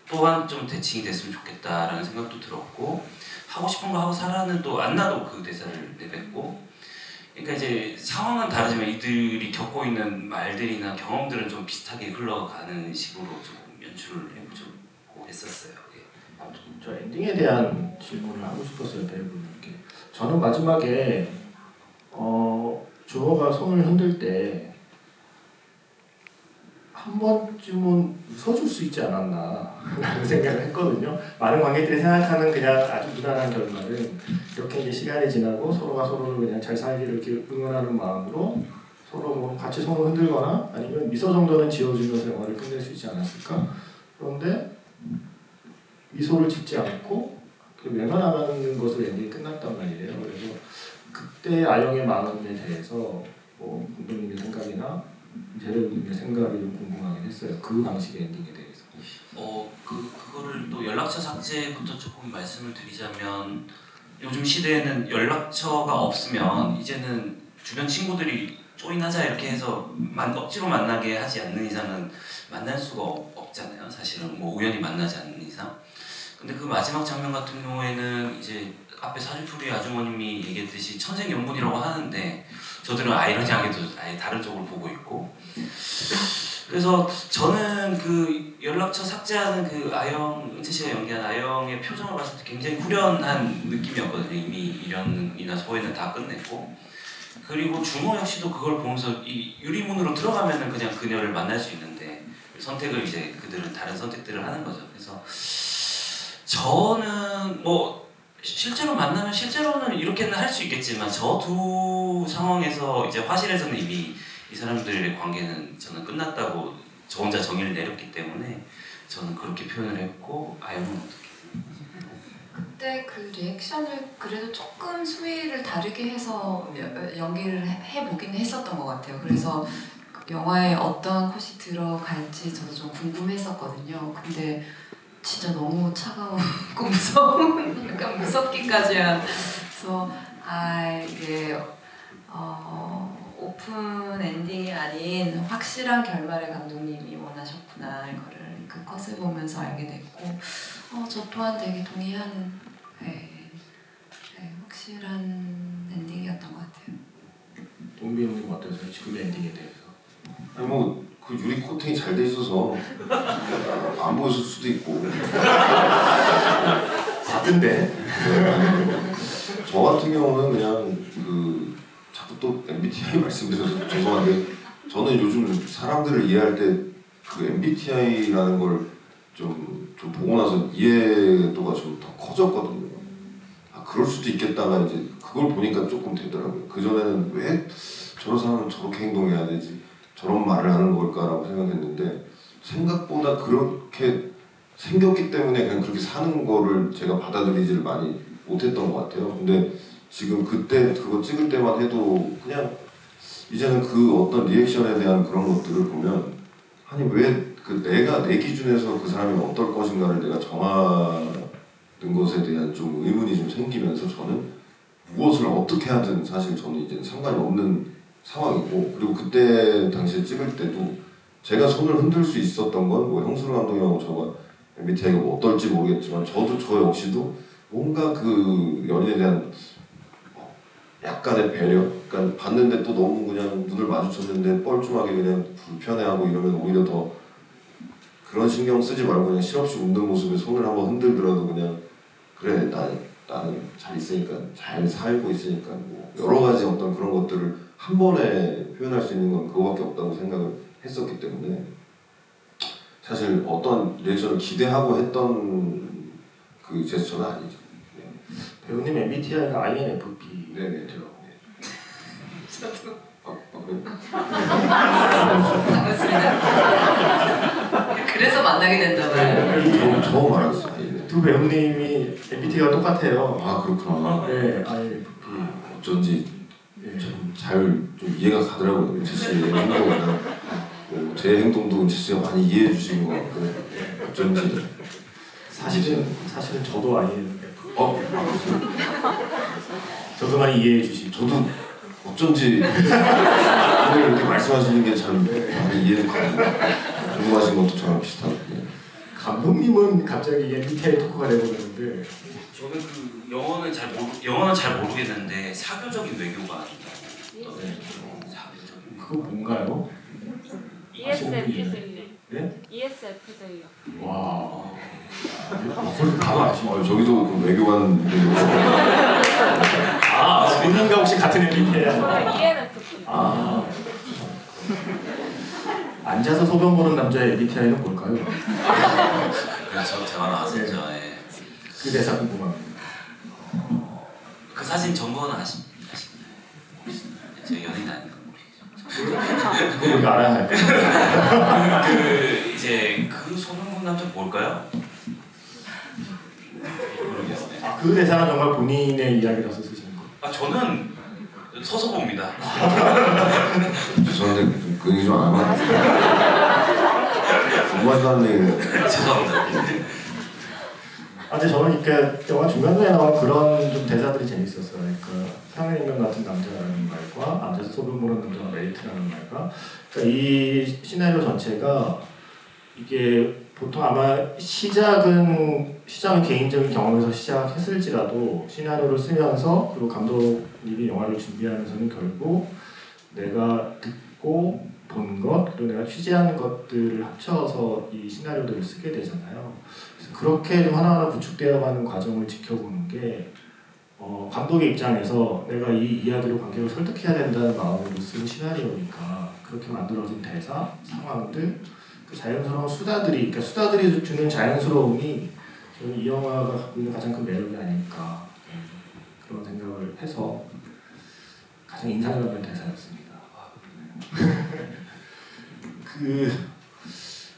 또한 좀 대칭이 됐으면 좋겠다라는 생각도 들었고 하고 싶은 거 하고 살아는 또 안나도 그 대사를 내뱉고 그러니까 이제 상황은 다르지만 이들이 겪고 있는 말들이나 경험들은 좀 비슷하게 흘러가는 식으로 좀 연출을 해보려고 했었어요. 예. 저 엔딩에 대한 질문을 하고 싶었어요, 배우분께. 저는 마지막에 준호가 손을 흔들 때 한 번쯤은 웃어줄 수 있지 않았나 라는 생각을 했거든요. 많은 관객들이 생각하는 그냥 아주 무난한 결말은 이렇게 이제 시간이 지나고 서로가 서로를 그냥 잘 살기를 이렇게 응원하는 마음으로 서로 뭐 같이 손을 흔들거나 아니면 미소 정도는 지어주면서 영화를 끝낼 수 있지 않았을까? 그런데 미소를 짓지 않고 외면하는 것으로 엔딩이 끝났단 말이에요. 그래서 그때 아영의 마음에 대해서 뭐 감독님의 생각이나 제레님의 생각이 좀 궁금하긴 했어요. 그 방식의 엔딩에 대해서. 그거를 또 연락처 삭제부터 조금 말씀을 드리자면 요즘 시대에는 연락처가 없으면 이제는 주변 친구들이 조인하자 이렇게 해서 억지로 만나게 하지 않는 이상은 만날 수가 없잖아요. 사실은 뭐 우연히 만나지 않는 이상. 근데 그 마지막 장면 같은 경우에는 이제 앞에 사주풀이 아주머님이 얘기했듯이 천생연분이라고 하는데 저들은 아이러니하게도 아예 다른 쪽으로 보고 있고 그래서 저는 그 연락처 삭제하는 그 은채 씨가 연기한 아영의 표정을 봤을 때 굉장히 후련한 느낌이었거든요. 이미 미련이나 소외는 다 끝냈고 그리고 준호 역시도 그걸 보면서 이 유리문으로 들어가면은 그냥 그녀를 만날 수 있는데 선택을 이제 그들은 다른 선택들을 하는 거죠. 그래서 저는 뭐 실제로는 이렇게는 할 수 있겠지만 저 두 상황에서 이제 화실에서는 이미 이 사람들의 관계는 저는 끝났다고 저 혼자 정의를 내렸기 때문에 저는 그렇게 표현을 했고 아영은 어떻게? 그때 그 리액션을 그래도 조금 수위를 다르게 해서 연기를 해보긴 했었던 것 같아요. 그래서 영화에 어떤 컷이 들어갈지 저도 좀 궁금했었거든요. 근데 진짜 너무 차가웠고 무서운, 약간 무섭기까지 해서 이게 오픈 엔딩이 아닌 확실한 결말을 감독님이 원하셨구나 이거를 그 컷을 보면서 알게 됐고 저 또한 되게 동의하는 확실한 엔딩이었던 것 같아요. 동비 형님 어떠세요? 지금 엔딩에 대해서? 아니 그 유리 코팅이 잘 돼 있어서 안 보였을 수도 있고. 봤는데 저 같은 경우는 그냥 자꾸 또 MBTI 말씀드려서 죄송한데 저는 요즘 사람들을 이해할 때 그 MBTI라는 걸 좀 좀 보고 나서 이해도가 좀 더 커졌거든요. 아 그럴 수도 있겠다가 이제 그걸 보니까 조금 되더라고요. 그 전에는 왜 저런 사람은 저렇게 행동해야 되지, 저런 말을 하는 걸까라고 생각했는데 생각보다 그렇게 생겼기 때문에 그냥 그렇게 사는 거를 제가 받아들이지를 많이 못했던 것 같아요. 근데 지금 그때 그거 찍을 때만 해도 그냥 이제는 그 어떤 리액션에 대한 그런 것들을 보면 아니 왜 그 내가 내 기준에서 그 사람이 어떨 것인가를 내가 정하는 것에 대한 좀 의문이 좀 생기면서 저는 무엇을 어떻게 하든 사실 저는 이제 상관이 없는 상황이고 그리고 그때 당시에 찍을 때도 제가 손을 흔들 수 있었던 건 뭐 형수로 감독님하고 저가 MBTI가 뭐 어떨지 모르겠지만 저도 저 역시도 뭔가 그 연인에 대한 약간의 배려, 그러니까 봤는데 또 너무 그냥 눈을 마주쳤는데 뻘쭘하게 그냥 불편해하고 이러면 오히려 더 그런 신경 쓰지 말고 그냥 실없이 웃는 모습에 손을 한번 흔들더라도 그냥 그래 나는 잘 있으니까 잘 살고 있으니까 뭐 여러 가지 어떤 그런 것들을 한 번에 표현할 수 있는 건 그거밖에 없다고 생각을 했었기 때문에 사실 어떤 리액션을 기대하고 했던 그 제스처는 아니죠. 배우님 MBTI가 INFP. 네네. 저도 그래? 반갑습니다. 그래서 만나게 됐나 봐요. 처음 알았어요. 두 배우님이 MBTI가 똑같아요. 아 그렇구나. 네, INFP. 어쩐지 네. 좀 이해가 가더라고요. 은채 씨의 행동이나 제 행동도 은채 씨가 많이 이해해 주시는 것 같고 어쩐지 사실은 저도 INFP. 그렇죠. 저도 많이 이해해 주시고. 저도 어쩐지 오늘 이렇게 말씀하시는 게 잘 많이 이해가 가요. 궁금하신 것도 저랑 비슷하고. 감독님은 갑자기 MBTI 토크가 되버렸는데 저는 그 영어는 잘 모르겠는데 사교적인 외교가 아닌가. 네. 사교적인. 그거 뭔가요? ESFJ요. 네? ESFJ요. 와. 그걸 다 아시나요? 저기도 그 외교관 본인과 혹시 같은 MBTI? ENFP. 앉아서 소변 보는 남자의 MBTI는 뭘까요? 그래서 제가 나왔었죠. 예. 그 대사 궁금합니다. 그 사진 정보는 아시나요? 제가 연예인 아닌가 모르겠죠. 그거 우리가 알아야 할 거예요. 그 이제 그 소변 남자 뭘까요? 모르겠어요. 그 대사는 정말 본인의 이야기라서 쓰시는 거예요? 저는 서서 봅니다. 죄송한데 그 얘기 좀 안 하면 궁금하지도 않는 얘기를 죄송합니다. 근데 저는 이렇게 영화 중간에 나온 그런 좀 대사들이 재밌었어요. 그러니까 평행인간 같은 남자라는 말과 앉아서 소변 보는 남자가 메리트라는 말과 그러니까 이 시나리오 전체가 이게 보통 아마 시작은 개인적인 경험에서 시작했을지라도 시나리오를 쓰면서 그리고 감독님이 영화를 준비하면서는 결국 내가 듣고 본 것 그리고 내가 취재한 것들을 합쳐서 이 시나리오들을 쓰게 되잖아요. 그래서 그렇게 좀 하나하나 구축되어가는 과정을 지켜보는 게 감독의 입장에서 내가 이 이야기로 관객을 설득해야 된다는 마음으로 쓴 시나리오니까 그렇게 만들어진 대사, 상황들 그 자연스러운 수다들이 주는 자연스러움이 저는 이 영화가 갖고 있는 가장 큰 매력이 아닐까 그런 생각을 해서 가장 인상이 남는 대사였습니다. 그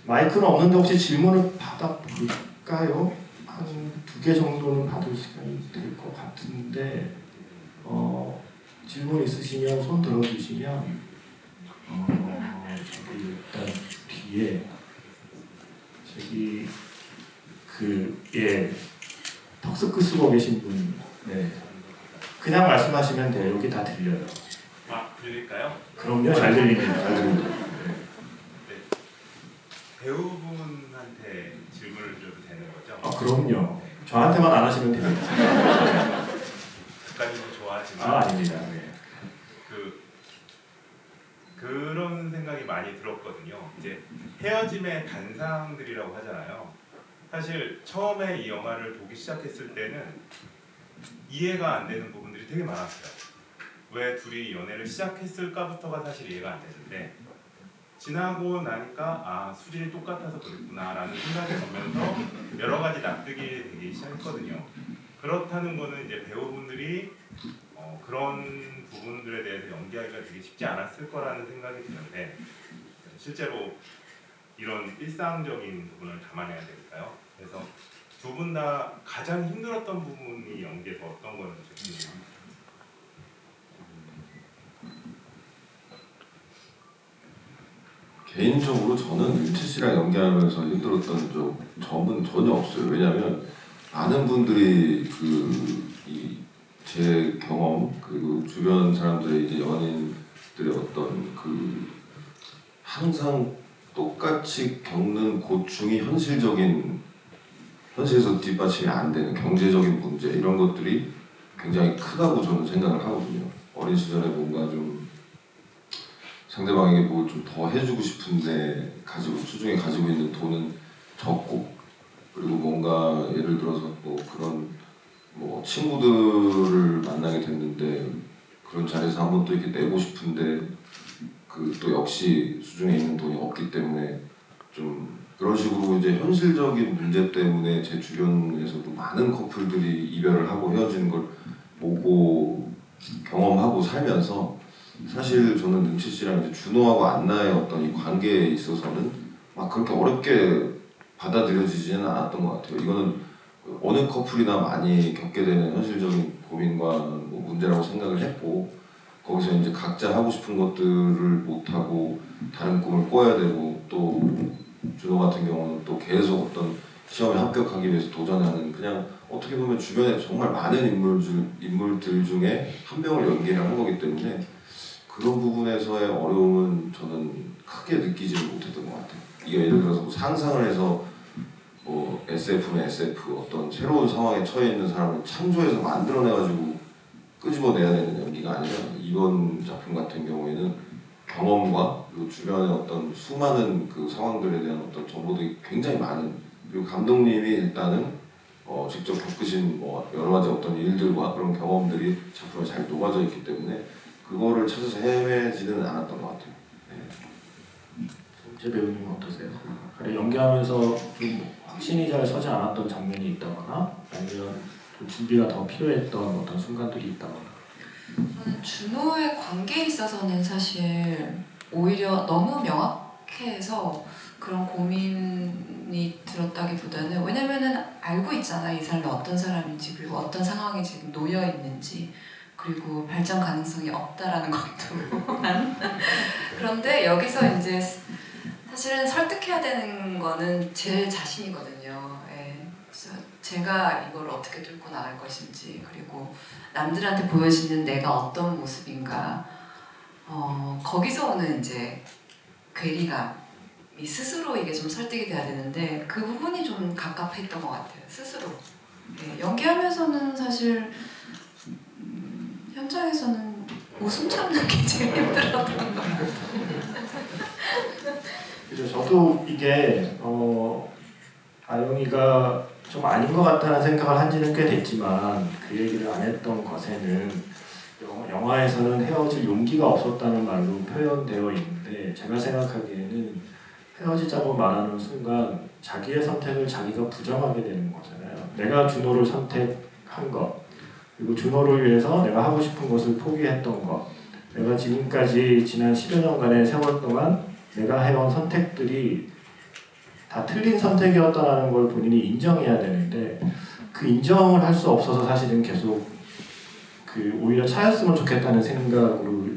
마이크는 없는데 혹시 질문을 받아볼까요? 한 2개 정도는 받을 시간이 될 것 같은데 질문 있으시면 손 들어주시면 저기 일단 뒤에 저기 턱스크 쓰고 계신 분 그냥 말씀하시면 돼요. 여기 다 들려요. 들릴까요? 그럼요. 잘 들립니다. 잘 들립니다. 배우분한테 질문을 드려도 되는 거죠? 그럼요. 저한테만 안 하시면 됩니다. 작가님도 좋아하지만 아닙니다. 네. 그런 생각이 많이 들었거든요. 이제 헤어짐의 단상들이라고 하잖아요. 사실 처음에 이 영화를 보기 시작했을 때는 이해가 안 되는 부분들이 되게 많았어요. 왜 둘이 연애를 시작했을까부터가 사실 이해가 안 되는데 지나고 나니까 아 수준이 똑같아서 그랬구나라는 생각이 들면서 여러 가지 납득이 되기 시작했거든요. 그렇다는 거는 이제 배우분들이 그런 부분들에 대해서 연기하기가 되게 쉽지 않았을 거라는 생각이 드는데 실제로 이런 일상적인 부분을 감안해야 될까요? 그래서 두 분 다 가장 힘들었던 부분이 연기에서 어떤 거였는지. 개인적으로 저는 윤채 씨랑 연기하면서 힘들었던 점은 전혀 없어요. 왜냐하면 많은 분들이 제 경험 그리고 주변 사람들의 이제 연인들의 어떤 항상 똑같이 겪는 고충이 현실에서 뒷받침이 안 되는 경제적인 문제 이런 것들이 굉장히 크다고 저는 생각을 하거든요. 어린 시절에 뭔가 좀 상대방에게 뭘 좀 더 해주고 싶은데 수중에 가지고 있는 돈은 적고, 그리고 뭔가 예를 들어서 그런 친구들을 만나게 됐는데 그런 자리에서 한번 또 이렇게 내고 싶은데 또 역시 수중에 있는 돈이 없기 때문에 좀 그런 식으로 이제 현실적인 문제 때문에 제 주변에서도 많은 커플들이 이별을 하고 헤어지는 걸 보고 경험하고 살면서 사실 저는 능치 씨랑 이제 준호하고 안나의 어떤 이 관계에 있어서는 막 그렇게 어렵게 받아들여지지는 않았던 것 같아요. 이거는 어느 커플이나 많이 겪게 되는 현실적인 고민과 문제라고 생각을 했고, 거기서 이제 각자 하고 싶은 것들을 못하고 다른 꿈을 꿔야 되고, 또 준호 같은 경우는 또 계속 어떤 시험에 합격하기 위해서 도전하는, 그냥 어떻게 보면 주변에 정말 많은 인물들 중에 한 명을 연기를 한 거기 때문에 그런 부분에서의 어려움은 저는 크게 느끼지를 못했던 것 같아요. 이게 예를 들어서 상상을 해서 SF면 SF 어떤 새로운 상황에 처해 있는 사람을 창조해서 만들어내가지고 끄집어내야 되는 연기가 아니라, 이번 작품 같은 경우에는 경험과 그리고 주변의 어떤 수많은 그 상황들에 대한 어떤 정보들이 굉장히 많은, 그리고 감독님이 일단은 직접 겪으신 여러 가지 어떤 일들과 그런 경험들이 작품에 잘 녹아져 있기 때문에 그거를 찾아서 헤매지는 않았던 것 같아요. 제 배우님은 어떠세요? 그래, 연기하면서 좀 확신이 잘 서지 않았던 장면이 있다거나 아니면 좀 준비가 더 필요했던 어떤 순간들이 있다거나. 저는 준호의 관계에 있어서는 사실 오히려 너무 명확해서 그런 고민이 들었다기보다는, 왜냐면은 알고 있잖아, 이 사람이 어떤 사람인지, 그리고 어떤 상황에 지금 놓여 있는지, 그리고 발전 가능성이 없다라는 것도. 그런데 여기서 이제 사실은 설득해야 되는 거는 제 자신이거든요. 예. 그래서 제가 이걸 어떻게 뚫고 나갈 것인지, 그리고 남들한테 보여지는 내가 어떤 모습인가, 거기서 오는 이제 괴리감이 스스로 이게 좀 설득이 돼야 되는데, 그 부분이 좀 갑갑했던 것 같아요, 스스로. 예. 연기하면서는 사실 현장에서는 웃음 참는 게 제일 힘들었던 것 같아요. 그래서 저도 이게 아영이가 좀 아닌 것 같다는 생각을 한 지는 꽤 됐지만, 그 얘기를 안 했던 것에는 영화에서는 헤어질 용기가 없었다는 말로 표현되어 있는데, 제가 생각하기에는 헤어지자고 말하는 순간 자기의 선택을 자기가 부정하게 되는 거잖아요. 내가 준호를 선택한 것, 그리고 준호를 위해서 내가 하고 싶은 것을 포기했던 것, 내가 지금까지 지난 10여 년간의 세월 동안 내가 해온 선택들이 다 틀린 선택이었다는 걸 본인이 인정해야 되는데, 그 인정을 할 수 없어서 사실은 계속 오히려 차였으면 좋겠다는 생각으로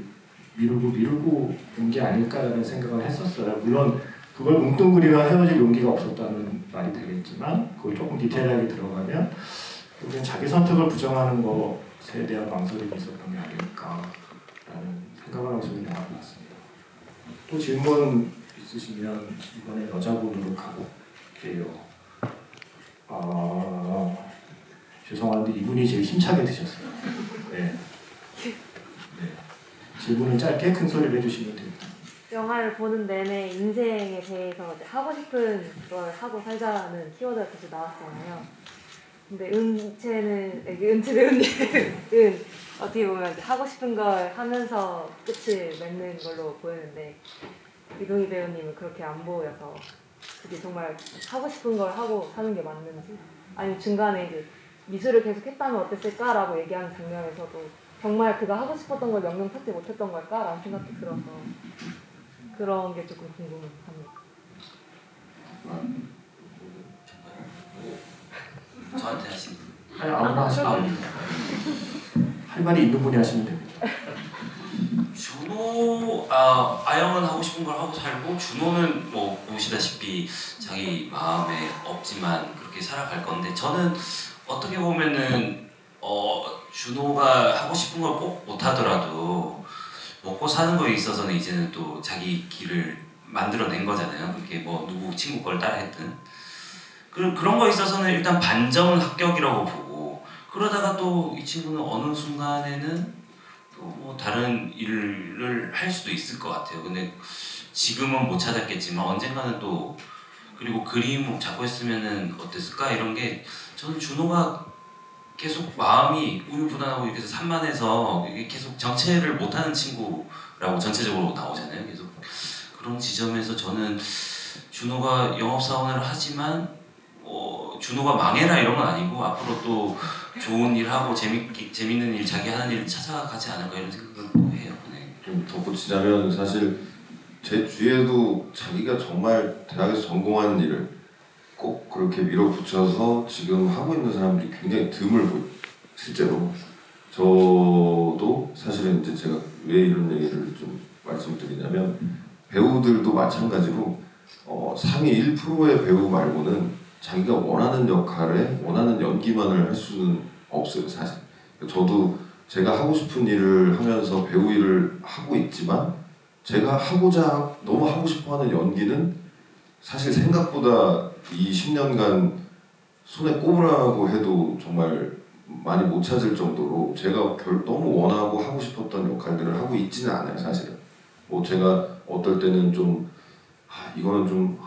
미루고 온 게 아닐까라는 생각을 했었어요. 물론 그걸 뭉뚱그리면 헤어질 용기가 없었다는 말이 되겠지만, 그걸 조금 디테일하게 들어가면 결국엔 자기 선택을 부정하는 것에 대한 망설임이 있었던 게 아닐까라는 생각을 하고 저는 영화를 봤습니다. 또 질문 있으시면 이번에 여자분으로 가볼게요. 죄송한데 이분이 제일 힘차게 드셨어요. 네. 질문은 짧게 큰 소리를 해주시면 됩니다. 영화를 보는 내내 인생에 대해서 이제 하고 싶은 걸 하고 살자는 키워드가 계속 나왔잖아요. 근데 은채는 어떻게 보면 이제 하고 싶은 걸 하면서 끝을 맺는 걸로 보이는데, 이동희 배우님은 그렇게 안 보여서 그게 정말 하고 싶은 걸 하고 사는 게 맞는지, 아니면 중간에 이제 미술을 계속 했다면 어땠을까라고 얘기하는 장면에서도 정말 그가 하고 싶었던 걸 명령 찾지 못했던 걸까라는 생각이 들어서 그런 게 조금 궁금합니다. 저한테 하신 아니 아무나 하시면 됩니다. 할 말이 있는 분이 하시면 됩니다. 준호 아영은 하고 싶은 걸 하고 살고 준호는 뭐 보시다시피 자기 마음에 없지만 그렇게 살아갈 건데 저는 어떻게 보면은 준호가 하고 싶은 걸 꼭 못하더라도 먹고 사는 거에 있어서는 이제는 또 자기 길을 만들어낸 거잖아요. 그게 뭐 누구 친구 걸 따라했든 그런 거에 있어서는 일단 반점은 합격이라고 보고 그러다가 또 이 친구는 어느 순간에는 뭐 다른 일을 할 수도 있을 것 같아요. 근데 지금은 못 찾았겠지만 언젠가는 또 그리고 그림 자꾸 했으면은 어땠을까 이런 게 저는 준호가 계속 마음이 우유부단하고 이렇게 산만해서 이게 계속 정체를 못하는 친구라고 전체적으로 나오잖아요. 계속 그런 지점에서 저는 준호가 영업사원을 하지만 준호가 망해라 이런 건 아니고 앞으로 또 좋은 일 하고 재밌는 일 자기 하는 일 찾아가지 않을까 이런 생각을 또 해요. 네. 좀 덧붙이자면 사실 제 주위에도 자기가 정말 대학에서 전공한 일을 꼭 그렇게 밀어붙여서 지금 하고 있는 사람들이 굉장히 드물고 실제로 저도 사실은 이제 제가 왜 이런 얘기를 좀 말씀드리냐면 배우들도 마찬가지로 상위 1%의 배우 말고는 자기가 원하는 역할에 원하는 연기만을 할 수는 없어요 사실. 저도 제가 하고 싶은 일을 하면서 배우 일을 하고 있지만 제가 너무 하고 싶어하는 연기는 사실 생각보다 이 10년간 손에 꼽으라고 해도 정말 많이 못 찾을 정도로 제가 너무 원하고 하고 싶었던 역할들을 하고 있지는 않아요 사실은. 뭐 제가 어떨 때는 좀 이거는 좀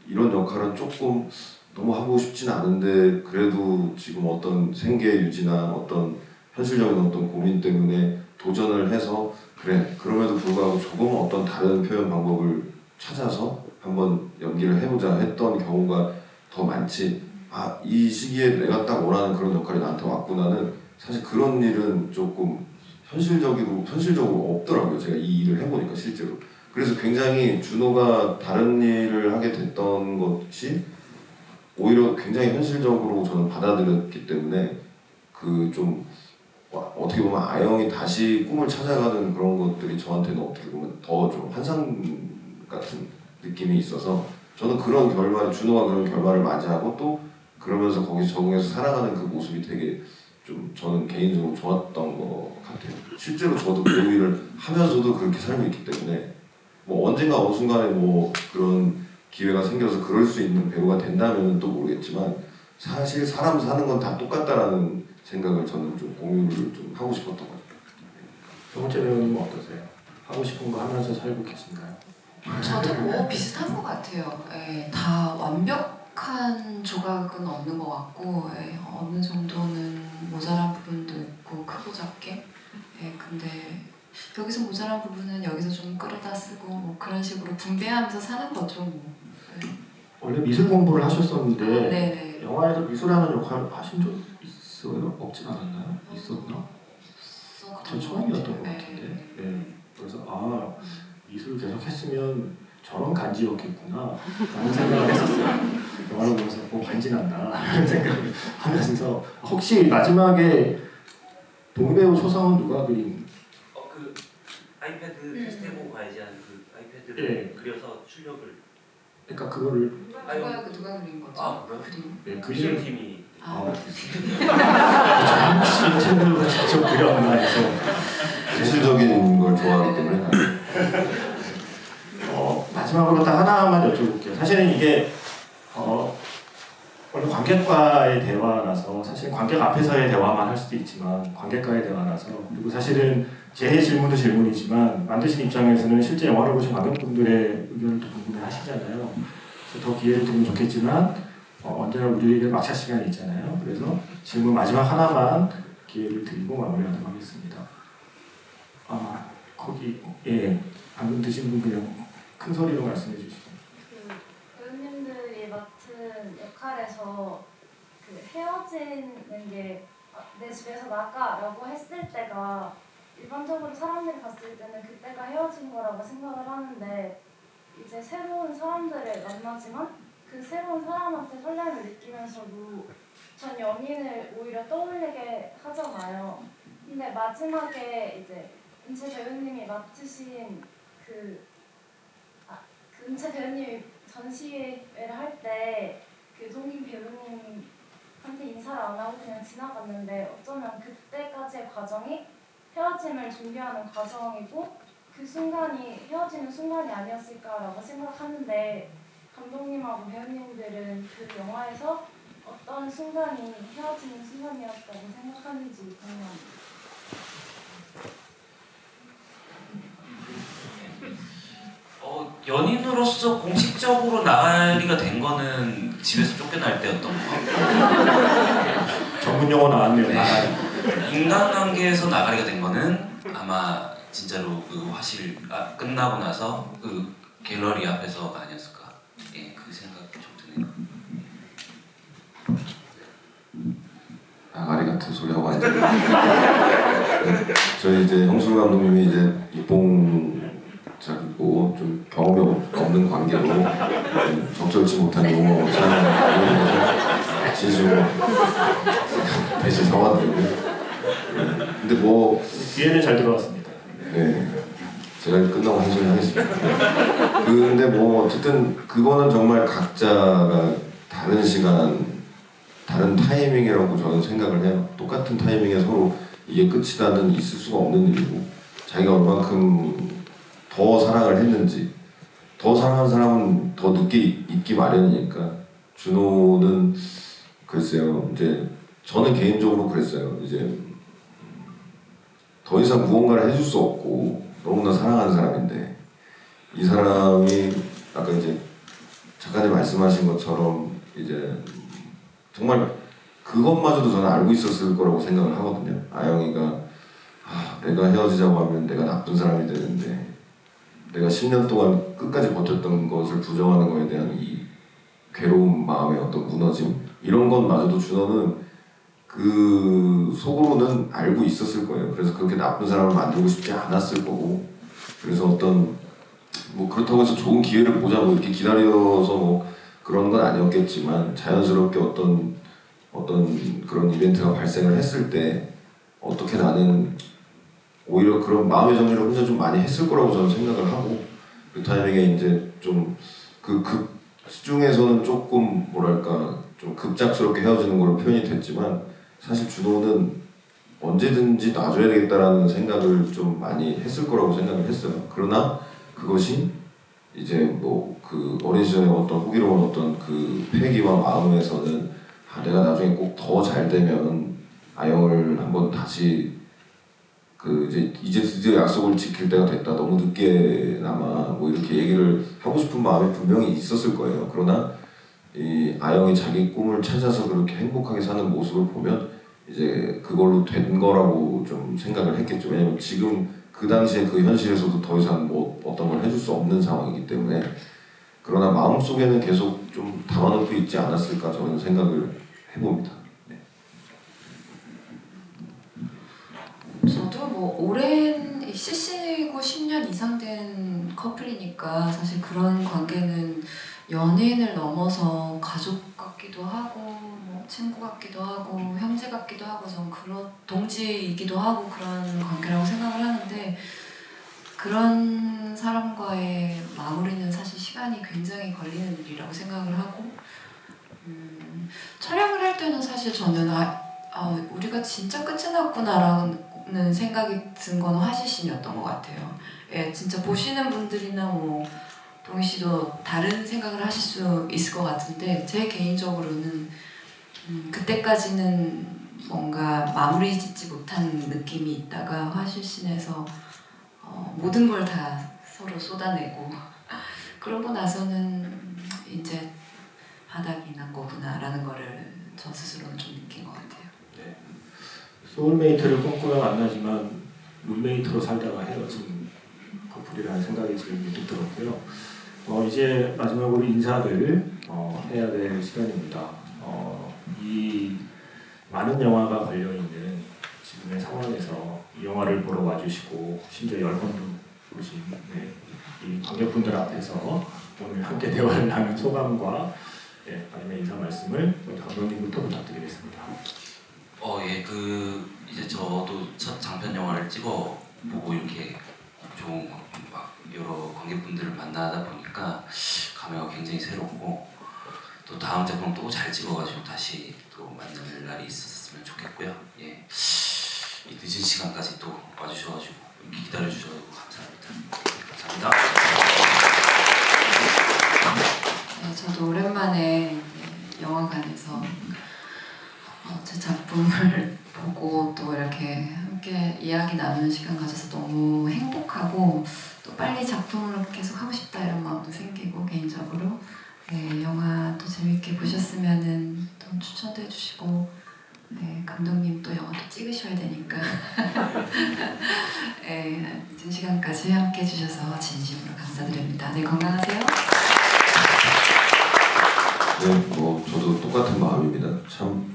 이런 역할은 조금 너무 하고 싶진 않은데 그래도 지금 어떤 생계 유지나 어떤 현실적인 어떤 고민 때문에 도전을 해서 그래 그럼에도 불구하고 조금 어떤 다른 표현 방법을 찾아서 한번 연기를 해보자 했던 경우가 더 많지 이 시기에 내가 딱 원하는 그런 역할이 나한테 왔구나는 사실 그런 일은 조금 현실적으로 없더라고요. 제가 이 일을 해보니까 실제로. 그래서 굉장히 준호가 다른 일을 하게 됐던 것이 오히려 굉장히 현실적으로 저는 받아들였기 때문에 그 좀 어떻게 보면 아영이 다시 꿈을 찾아가는 그런 것들이 저한테는 어떻게 보면 더 좀 환상 같은 느낌이 있어서 저는 그런 준호가 그런 결말을 맞이하고 또 그러면서 거기서 적응해서 살아가는 그 모습이 되게 좀 저는 개인적으로 좋았던 것 같아요. 실제로 저도 배우 일을 하면서도 그렇게 살고 있기 때문에 뭐 언젠가 어느 순간에 뭐 그런 기회가 생겨서 그럴 수 있는 배우가 된다면 또 모르겠지만 사실 사람 사는 건 다 똑같다라는 생각을 저는 좀 공유를 좀 하고 싶었던 거죠. 정은재 배우님은 어떠세요? 하고 싶은 거 하면서 살고 계신가요? 저도 뭐 비슷한 것 같아요. 예, 다 완벽한 조각은 없는 것 같고 어느 정도는 모자란 부분도 있고 크고 작게. 근데 여기서 모자란 부분은 여기서 좀 끌어다 쓰고 뭐 그런 식으로 분배하면서 사는 거죠. 뭐. 원래 미술 공부를 하셨었는데 네네. 영화에서 미술하는 역할을 하신 적 있어요? 없진 않았나요? 있었나? 저 처음이었던 것 같은데. 네. 그래서 미술 계속 했으면 저런 간지였겠구나 라는 생각을 했었어요. 영화를 보면서 간지난다 이런 생각을 하면서 혹시 마지막에 동배우 초상은 누가 그린? 그 아이패드 테스트 해보고 가야지 하는 그 아이패드를 그려서 출력을. 그러니까 그거를 누가 그린 거죠? 그래요? 그림. 네, 미술팀이. 혹시 팬들과 직접 그렸나 해서 현실적인 걸 좋아하기 때문에 마지막으로 딱 하나만 여쭤볼게요. 사실은 이게 원래 관객과의 대화라서 사실 관객 앞에서의 대화만 할 수도 있지만 관객과의 대화라서 그리고 사실은 제 질문도 질문이지만 만드신 입장에서는 실제 영화를 보신 관객분들의 의견을 또 궁금해하시잖아요. 그래서 더 기회를 두면 좋겠지만 언제나 우리에게 막차 시간이 있잖아요. 그래서 질문 마지막 하나만 기회를 드리고 마무리하도록 하겠습니다. 거기 방금 드신 분 그냥 큰 소리로 말씀해 주시죠. 그 배우님들이 맡은 역할에서 그 헤어지는 게 내 집에서 나가라고 했을 때가 일반적으로 사람들이 봤을 때는 그때가 헤어진 거라고 생각을 하는데 이제 새로운 사람들을 만나지만 그 새로운 사람한테 설렘을 느끼면서도 전 연인을 오히려 떠올리게 하잖아요. 근데 마지막에 이제 은채 배우님이 맡으신 그 은채 배우님이 전시회를 할 때 그 동인 배우님한테 인사를 안 하고 그냥 지나갔는데 어쩌면 그때까지의 과정이 헤어짐을 준비하는 과정이고 그 순간이 헤어지는 순간이 아니었을까라고 생각하는데 감독님하고 배우님들은 그 영화에서 어떤 순간이 헤어지는 순간이었다고 생각하는지 궁금합니다. 연인으로서 공식적으로 나가리가 된 거는 집에서 쫓겨날 때였던 것 같고 전문 용어 나왔네요. 인간관계에서 나가리가 된 거는 아마 진짜로 그 화실 끝나고 나서 그 갤러리 앞에서가 아니었을까. 예, 그 생각이 좀 드네요. 아가리 같은 소리 하고 앉아. 저희 이제 형수 감독님이 이제 입봉작이고 좀 경험이 없는 관계로 적절치 못한 용어 사용해서 진심으로 대신 사과드리고. 근데 뭐 기회는 잘 들어왔습니다. 네, 제가 끝나고 한 소리 하겠습니다. 근데 뭐 어쨌든 그거는 정말 각자가 다른 시간, 다른 타이밍이라고 저는 생각을 해요. 똑같은 타이밍에 서로 이게 끝이다는 있을 수가 없는 일이고 자기가 얼만큼 더 사랑을 했는지 더 사랑한 사람은 더 늦게 잊기 마련이니까 준호는 글쎄요. 이제 저는 개인적으로 그랬어요. 이제 더 이상 무언가를 해줄 수 없고 너무나 사랑하는 사람인데 이 사람이 아까 이제 작가님 말씀하신 것처럼 이제 정말 그것마저도 저는 알고 있었을 거라고 생각을 하거든요. 아영이가 내가 헤어지자고 하면 내가 나쁜 사람이 되는데 내가 10년 동안 끝까지 버텼던 것을 부정하는 거에 대한 이 괴로운 마음의 어떤 무너짐 이런 것마저도 준호는 그 속으로는 알고 있었을 거예요. 그래서 그렇게 나쁜 사람을 만들고 싶지 않았을 거고 그래서 어떤 뭐 그렇다고 해서 좋은 기회를 보자 뭐 이렇게 기다려서 뭐 그런 건 아니었겠지만 자연스럽게 어떤 그런 이벤트가 발생을 했을 때 어떻게 나는 오히려 그런 마음의 정리를 혼자 좀 많이 했을 거라고 저는 생각을 하고 그 타이밍에 이제 좀 그 중에서는 조금 뭐랄까 좀 급작스럽게 헤어지는 걸로 표현이 됐지만 사실 준호는 언제든지 놔줘야 되겠다라는 생각을 좀 많이 했을 거라고 생각을 했어요. 그러나 그것이 이제 뭐 그 어린 시절의 어떤 호기로운 어떤 그 패기와 마음에서는 내가 나중에 꼭 더 잘 되면 아영을 한번 다시 그 이제 드디어 약속을 지킬 때가 됐다. 너무 늦게나마 뭐 이렇게 얘기를 하고 싶은 마음이 분명히 있었을 거예요. 그러나 이 아영이 자기 꿈을 찾아서 그렇게 행복하게 사는 모습을 보면 이제 그걸로 된 거라고 좀 생각을 했겠죠. 왜냐면 지금 그 당시에 그 현실에서도 더 이상 뭐 어떤 걸 해줄 수 없는 상황이기 때문에 그러나 마음속에는 계속 좀 담아놓고 있지 않았을까 저는 생각을 해봅니다. 네. 저도 뭐 오랜 CC고 10년 이상 된 커플이니까 사실 그런 관계는 연인을 넘어서 가족 같기도 하고 뭐 친구 같기도 하고 형제 같기도 하고 전 그런 동지이기도 하고 그런 관계라고 생각을 하는데 그런 사람과의 마무리는 사실 시간이 굉장히 걸리는 일이라고 생각을 하고 촬영을 할 때는 사실 저는 우리가 진짜 끝이 났구나라는 생각이 든 건 화시신이었던 것 같아요. 예, 진짜 보시는 분들이나 뭐 동희 씨도 다른 생각을 하실 수 있을 것 같은데 제 개인적으로는 그때까지는 뭔가 마무리 짓지 못한 느낌이 있다가 화시신에서 모든 걸 다 서로 쏟아내고 그러고 나서는 이제 바닥이 난 거구나라는 거를 저 스스로는 좀 느낀 것 같아요. 네. 소울메이트를 꿈꾸며 만나지만 룸메이트로 살다가 헤어진 덕분이라는 생각이 지금 문득 들었고요. 이제 마지막으로 인사를 해야 될 시간입니다. 이 많은 영화가 걸려있는 지금의 상황에서 이 영화를 보러 와주시고 심지어 10번도 보신 이 관객분들 앞에서 오늘 함께 대화를 나눈 소감과 마지막 인사 말씀을 우리 감독님부터 부탁드리겠습니다. 이제 저도 첫 장편 영화를 찍어 보고 이렇게 좋은 막 여러 관객분들을 만나다 보니까 감회가 굉장히 새롭고 또 다음 작품 또 잘 찍어가지고 다시 또 만날 날이 있었으면 좋겠고요. 이 늦은 시간까지 또 와주셔가지고 기다려주셔서 감사합니다. 감사합니다. 네, 저도 오랜만에 영화관에서 제 작품을 보고 또 이렇게 함께 이야기 나누는 시간 가져서 너무 행복하고 또 빨리 작품을 계속 하고 싶다 이런 마음도 생기고 개인적으로 영화 또 재밌게 보셨으면은 또 추천도 해주시고 감독님 또 영화 또 찍으셔야 되니까 늦은 시간까지 함께 해주셔서 진심으로 감사드립니다. 네, 건강하세요. 네, 저도 똑같은 마음입니다. 참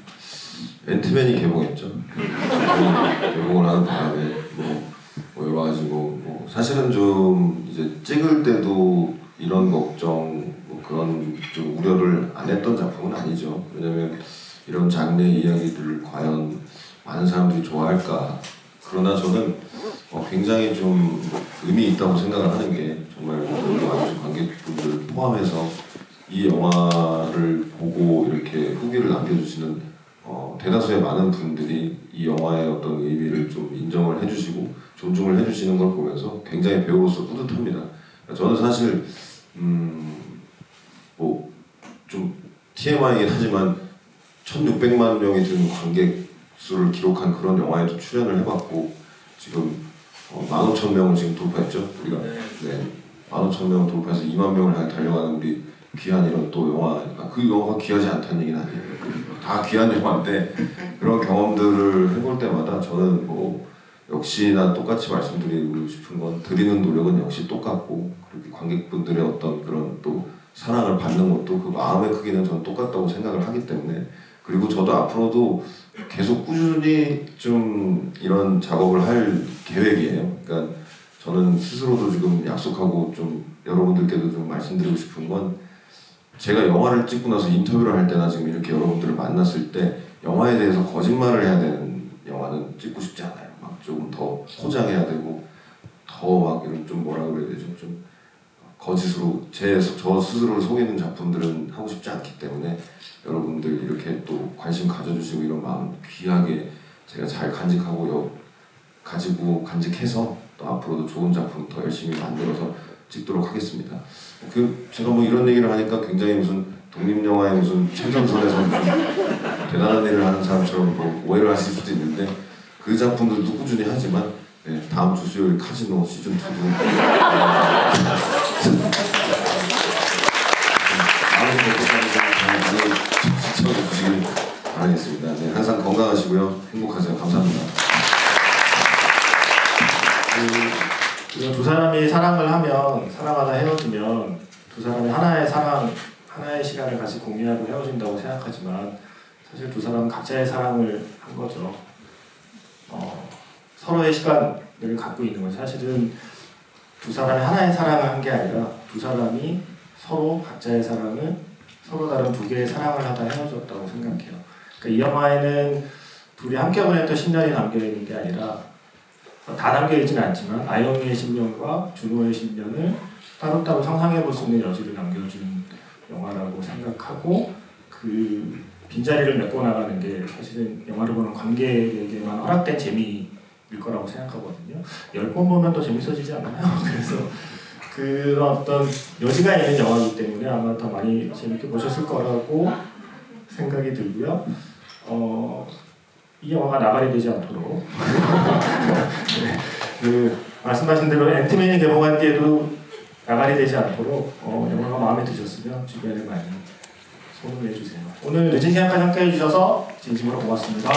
앤트맨이 개봉했죠. 개봉을 하는 바람에 여러 가지고 사실은 좀 이제 찍을 때도 이런 걱정 그런 좀 우려를 안 했던 작품은 아니죠. 왜냐면 이런 장르 이야기들을 과연 많은 사람들이 좋아할까. 그러나 저는 굉장히 좀 의미 있다고 생각을 하는 게 정말 많은 관객분들 포함해서 이 영화를 보고 이렇게 후기를 남겨주시는 대다수의 많은 분들이 이 영화의 어떤 의미를 좀 인정을 해주시고 존중을 해주시는 걸 보면서 굉장히 배우로서 뿌듯합니다. 저는 사실 좀 TMI이긴 하지만 1,600만 명이 든 관객 수를 기록한 그런 영화에도 출연을 해봤고 지금 15,000명을 지금 돌파했죠. 우리가 15,000명 돌파해서 2만 명을 향해 달려가는 우리 귀한 이런 또 영화, 그 영화가 귀하지 않다는 얘기는 아니에요. 다 귀한 영화인데 그런 경험들을 해볼 때마다 저는 역시나 똑같이 말씀드리고 싶은 건 드리는 노력은 역시 똑같고 그렇게 관객분들의 어떤 그런 또 사랑을 받는 것도 그 마음의 크기는 저는 똑같다고 생각을 하기 때문에 그리고 저도 앞으로도 계속 꾸준히 좀 이런 작업을 할 계획이에요. 그러니까 저는 스스로도 지금 약속하고 좀 여러분들께도 좀 말씀드리고 싶은 건 제가 영화를 찍고 나서 인터뷰를 할 때나 지금 이렇게 여러분들을 만났을 때 영화에 대해서 거짓말을 해야 되는 영화는 찍고 싶지 않아요. 막 조금 더 포장해야 되고 더 막 이런 좀 뭐라 그래야 되죠? 좀 거짓으로 저 스스로를 속이는 작품들은 하고 싶지 않기 때문에 여러분들 이렇게 또 관심 가져주시고 이런 마음 귀하게 제가 잘 간직해서 또 앞으로도 좋은 작품 더 열심히 만들어서 찍도록 하겠습니다. 제가 이런 얘기를 하니까 굉장히 무슨 독립영화의 무슨 최전선에서 무슨 대단한 일을 하는 사람처럼 오해를 하실 수도 있는데 그 작품들도 꾸준히 하지만 다음 주 수요일 카지노 시즌2도 많은 것들까지 시청해주시길 바라겠습니다. 항상 건강하시고요. 행복하세요. 감사합니다. 두 사람이 사랑하다 헤어지면 두 사람이 하나의 시간을 같이 공유하고 헤어진다고 생각하지만 사실 두 사람은 각자의 사랑을 한 거죠. 서로의 시간을 갖고 있는 건 사실은 두 사람이 하나의 사랑을 한 게 아니라 두 사람이 서로 각자의 사랑을 서로 다른 두 개의 사랑을 하다 헤어졌다고 생각해요. 그러니까 이 영화에는 둘이 함께 보냈던 10년이 담겨있는 게 아니라 다 담겨있지는 않지만 아영이의 10년과 준호의 10년을 따로따로 상상해 볼 수 있는 여지를 남겨준 영화라고 생각하고 그 빈자리를 메꿔나가는 게 사실은 영화를 보는 관객에게만 허락된 재미일 거라고 생각하거든요. 10번 보면 더 재밌어지지 않나요? 그래서 그런 어떤 여지가 있는 영화이기 때문에 아마 더 많이 재밌게 보셨을 거라고 생각이 들고요. 이 영화가 나발이 되지 않도록 말씀하신 대로 앤트맨이 개봉한 뒤에도 나발이 되지 않도록 영화가 마음에 드셨으면 주변에 많이 소문을 내주세요. 오늘 늦은 시간까지 함께 해주셔서 진심으로 고맙습니다.